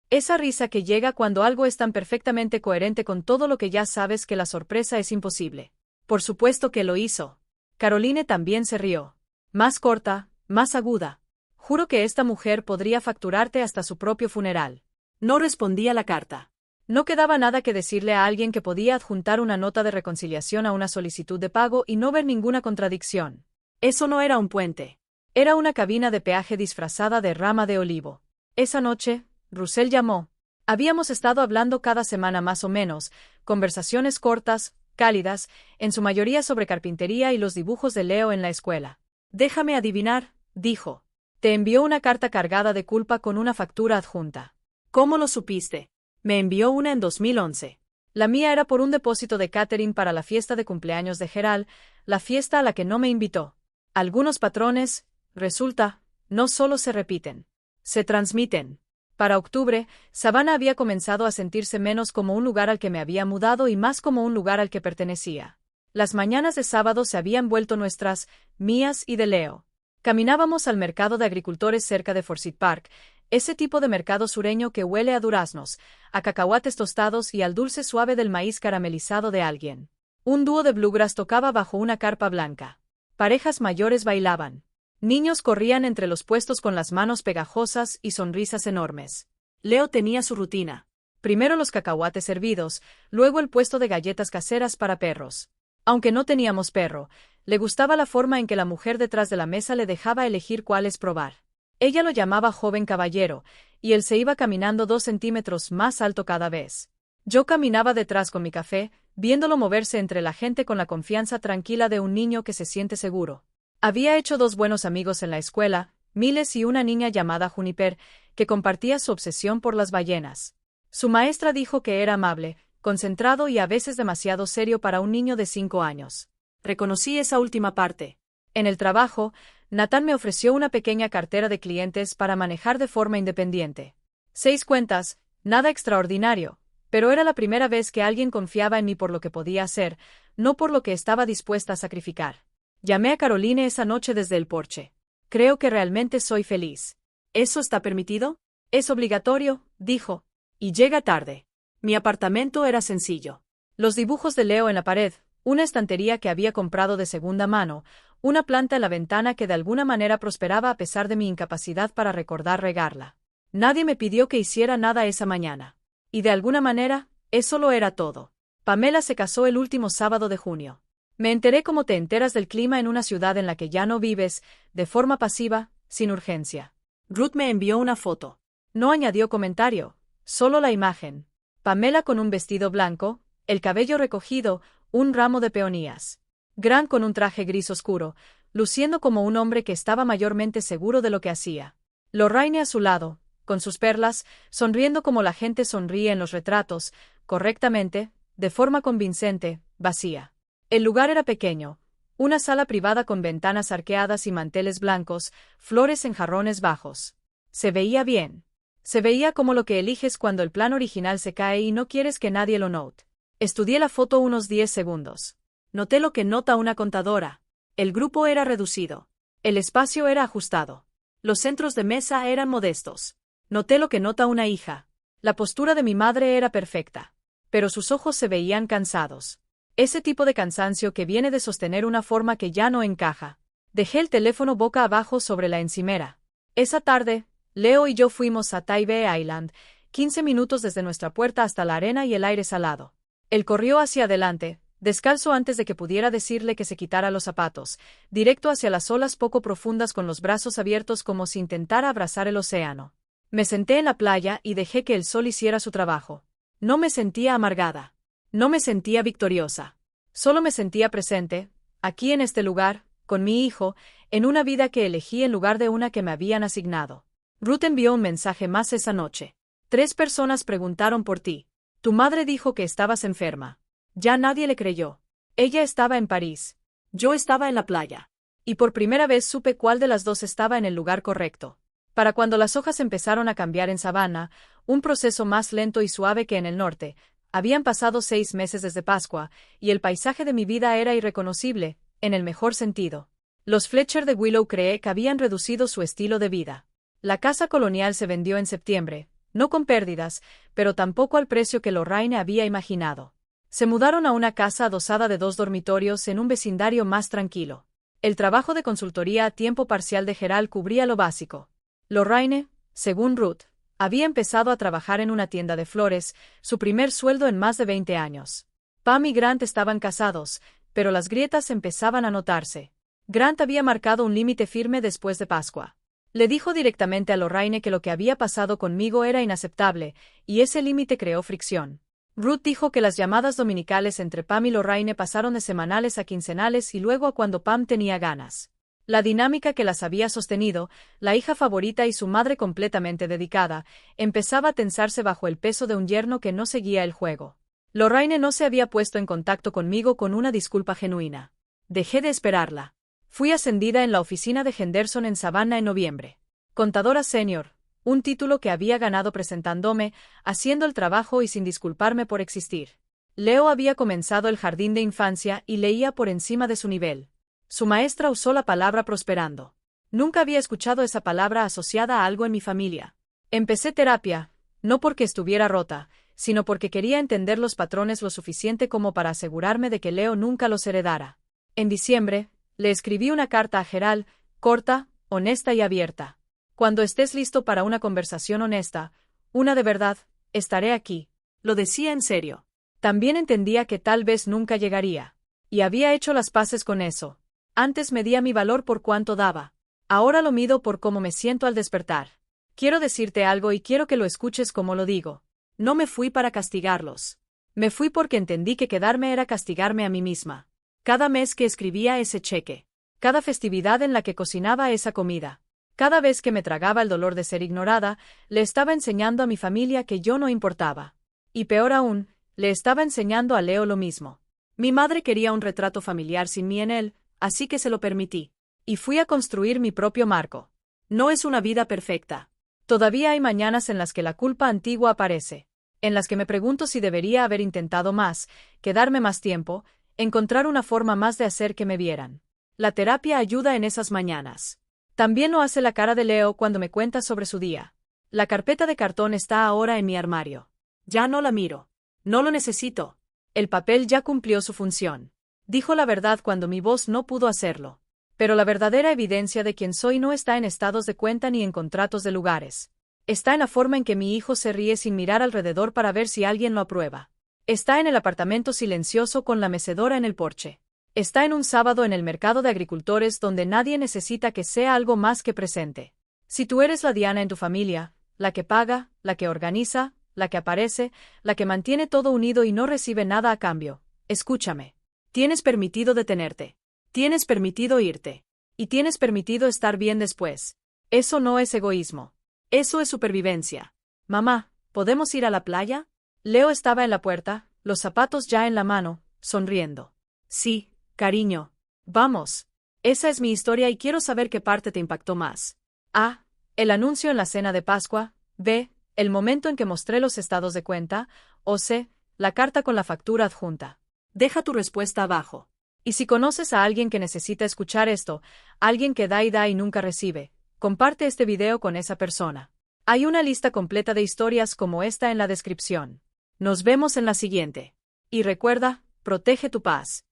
Esa risa que llega cuando algo es tan perfectamente coherente con todo lo que ya sabes que la sorpresa es imposible. Por supuesto que lo hizo. Caroline también se rió. Más corta, más aguda. Juro que esta mujer podría facturarte hasta su propio funeral. No respondí a la carta. No quedaba nada que decirle a alguien que podía adjuntar una nota de reconciliación a una solicitud de pago y no ver ninguna contradicción. Eso no era un puente. Era una cabina de peaje disfrazada de rama de olivo. Esa noche, Russell llamó. Habíamos estado hablando cada semana más o menos, conversaciones cortas, cálidas, en su mayoría sobre carpintería y los dibujos de Leo en la escuela. «Déjame adivinar», dijo. «Te envió una carta cargada de culpa con una factura adjunta». «¿Cómo lo supiste?» «Me envió una en 2011. La mía era por un depósito de catering para la fiesta de cumpleaños de Gerald, la fiesta a la que no me invitó. Algunos patrones, resulta, no solo se repiten, se transmiten». Para octubre, Savannah había comenzado a sentirse menos como un lugar al que me había mudado y más como un lugar al que pertenecía. Las mañanas de sábado se habían vuelto nuestras, mías y de Leo. Caminábamos al mercado de agricultores cerca de Forsyth Park, ese tipo de mercado sureño que huele a duraznos, a cacahuates tostados y al dulce suave del maíz caramelizado de alguien. Un dúo de bluegrass tocaba bajo una carpa blanca. Parejas mayores bailaban. Niños corrían entre los puestos con las manos pegajosas y sonrisas enormes. Leo tenía su rutina. Primero los cacahuates hervidos, luego el puesto de galletas caseras para perros. Aunque no teníamos perro, le gustaba la forma en que la mujer detrás de la mesa le dejaba elegir cuáles probar. Ella lo llamaba joven caballero, y él se iba caminando 2 centímetros más alto cada vez. Yo caminaba detrás con mi café, viéndolo moverse entre la gente con la confianza tranquila de un niño que se siente seguro. Había hecho 2 buenos amigos en la escuela, Miles y una niña llamada Juniper, que compartía su obsesión por las ballenas. Su maestra dijo que era amable, concentrado y a veces demasiado serio para un niño de 5 años. Reconocí esa última parte. En el trabajo, Nathan me ofreció una pequeña cartera de clientes para manejar de forma independiente. 6 cuentas, nada extraordinario, pero era la primera vez que alguien confiaba en mí por lo que podía hacer, no por lo que estaba dispuesta a sacrificar. Llamé a Caroline esa noche desde el porche. «Creo que realmente soy feliz». «¿Eso está permitido?» «Es obligatorio», dijo. «Y llega tarde». Mi apartamento era sencillo. Los dibujos de Leo en la pared, una estantería que había comprado de segunda mano, una planta en la ventana que de alguna manera prosperaba a pesar de mi incapacidad para recordar regarla. Nadie me pidió que hiciera nada esa mañana. Y de alguna manera, eso lo era todo. Pamela se casó el último sábado de junio. Me enteré como te enteras del clima en una ciudad en la que ya no vives, de forma pasiva, sin urgencia. Ruth me envió una foto. No añadió comentario, solo la imagen. Pamela con un vestido blanco, el cabello recogido, un ramo de peonías. Grant con un traje gris oscuro, luciendo como un hombre que estaba mayormente seguro de lo que hacía. Lorraine a su lado, con sus perlas, sonriendo como la gente sonríe en los retratos, correctamente, de forma convincente, vacía. El lugar era pequeño, una sala privada con ventanas arqueadas y manteles blancos, flores en jarrones bajos. Se veía bien. Se veía como lo que eliges cuando el plan original se cae y no quieres que nadie lo note. Estudié la foto unos 10 segundos. Noté lo que nota una contadora. El grupo era reducido. El espacio era ajustado. Los centros de mesa eran modestos. Noté lo que nota una hija. La postura de mi madre era perfecta. Pero sus ojos se veían cansados. Ese tipo de cansancio que viene de sostener una forma que ya no encaja. Dejé el teléfono boca abajo sobre la encimera. Esa tarde, Leo y yo fuimos a Tybee Island, 15 minutos desde nuestra puerta hasta la arena y el aire salado. Él corrió hacia adelante, descalzo antes de que pudiera decirle que se quitara los zapatos, directo hacia las olas poco profundas con los brazos abiertos como si intentara abrazar el océano. Me senté en la playa y dejé que el sol hiciera su trabajo. No me sentía amargada. No me sentía victoriosa. Solo me sentía presente, aquí en este lugar, con mi hijo, en una vida que elegí en lugar de una que me habían asignado. Ruth envió un mensaje más esa noche. 3 personas preguntaron por ti. Tu madre dijo que estabas enferma. Ya nadie le creyó. Ella estaba en París. Yo estaba en la playa. Y por primera vez supe cuál de las dos estaba en el lugar correcto. Para cuando las hojas empezaron a cambiar en Savannah, un proceso más lento y suave que en el norte, habían pasado 6 meses desde Pascua, y el paisaje de mi vida era irreconocible, en el mejor sentido. Los Fletcher de Willow Creek habían reducido su estilo de vida. La casa colonial se vendió en septiembre, no con pérdidas, pero tampoco al precio que Lorraine había imaginado. Se mudaron a una casa adosada de 2 dormitorios en un vecindario más tranquilo. El trabajo de consultoría a tiempo parcial de Gerald cubría lo básico. Lorraine, según Ruth, había empezado a trabajar en una tienda de flores, su primer sueldo en más de 20 años. Pam y Grant estaban casados, pero las grietas empezaban a notarse. Grant había marcado un límite firme después de Pascua. Le dijo directamente a Lorraine que lo que había pasado conmigo era inaceptable, y ese límite creó fricción. Ruth dijo que las llamadas dominicales entre Pam y Lorraine pasaron de semanales a quincenales y luego a cuando Pam tenía ganas. La dinámica que las había sostenido, la hija favorita y su madre completamente dedicada, empezaba a tensarse bajo el peso de un yerno que no seguía el juego. Lorraine no se había puesto en contacto conmigo con una disculpa genuina. Dejé de esperarla. Fui ascendida en la oficina de Henderson en Savannah en noviembre. Contadora senior, un título que había ganado presentándome, haciendo el trabajo y sin disculparme por existir. Leo había comenzado el jardín de infancia y leía por encima de su nivel. Su maestra usó la palabra prosperando. Nunca había escuchado esa palabra asociada a algo en mi familia. Empecé terapia, no porque estuviera rota, sino porque quería entender los patrones lo suficiente como para asegurarme de que Leo nunca los heredara. En diciembre, le escribí una carta a Gerald, corta, honesta y abierta. Cuando estés listo para una conversación honesta, una de verdad, estaré aquí. Lo decía en serio. También entendía que tal vez nunca llegaría. Y había hecho las paces con eso. Antes medía mi valor por cuánto daba. Ahora lo mido por cómo me siento al despertar. Quiero decirte algo y quiero que lo escuches como lo digo. No me fui para castigarlos. Me fui porque entendí que quedarme era castigarme a mí misma. Cada mes que escribía ese cheque. Cada festividad en la que cocinaba esa comida. Cada vez que me tragaba el dolor de ser ignorada, le estaba enseñando a mi familia que yo no importaba. Y peor aún, le estaba enseñando a Leo lo mismo. Mi madre quería un retrato familiar sin mí en él, así que se lo permití. Y fui a construir mi propio marco. No es una vida perfecta. Todavía hay mañanas en las que la culpa antigua aparece. En las que me pregunto si debería haber intentado más, quedarme más tiempo, encontrar una forma más de hacer que me vieran. La terapia ayuda en esas mañanas. También lo hace la cara de Leo cuando me cuenta sobre su día. La carpeta de cartón está ahora en mi armario. Ya no la miro. No lo necesito. El papel ya cumplió su función. Dijo la verdad cuando mi voz no pudo hacerlo. Pero la verdadera evidencia de quién soy no está en estados de cuenta ni en contratos de lugares. Está en la forma en que mi hijo se ríe sin mirar alrededor para ver si alguien lo aprueba. Está en el apartamento silencioso con la mecedora en el porche. Está en un sábado en el mercado de agricultores donde nadie necesita que sea algo más que presente. Si tú eres la Diana en tu familia, la que paga, la que organiza, la que aparece, la que mantiene todo unido y no recibe nada a cambio, escúchame. Tienes permitido detenerte. Tienes permitido irte. Y tienes permitido estar bien después. Eso no es egoísmo. Eso es supervivencia. Mamá, ¿podemos ir a la playa? Leo estaba en la puerta, los zapatos ya en la mano, sonriendo. Sí, cariño. Vamos. Esa es mi historia y quiero saber qué parte te impactó más. A. El anuncio en la cena de Pascua. B. El momento en que mostré los estados de cuenta. O C. La carta con la factura adjunta. Deja tu respuesta abajo. Y si conoces a alguien que necesita escuchar esto, alguien que da y nunca recibe, comparte este video con esa persona. Hay una lista completa de historias como esta en la descripción. Nos vemos en la siguiente. Y recuerda, protege tu paz.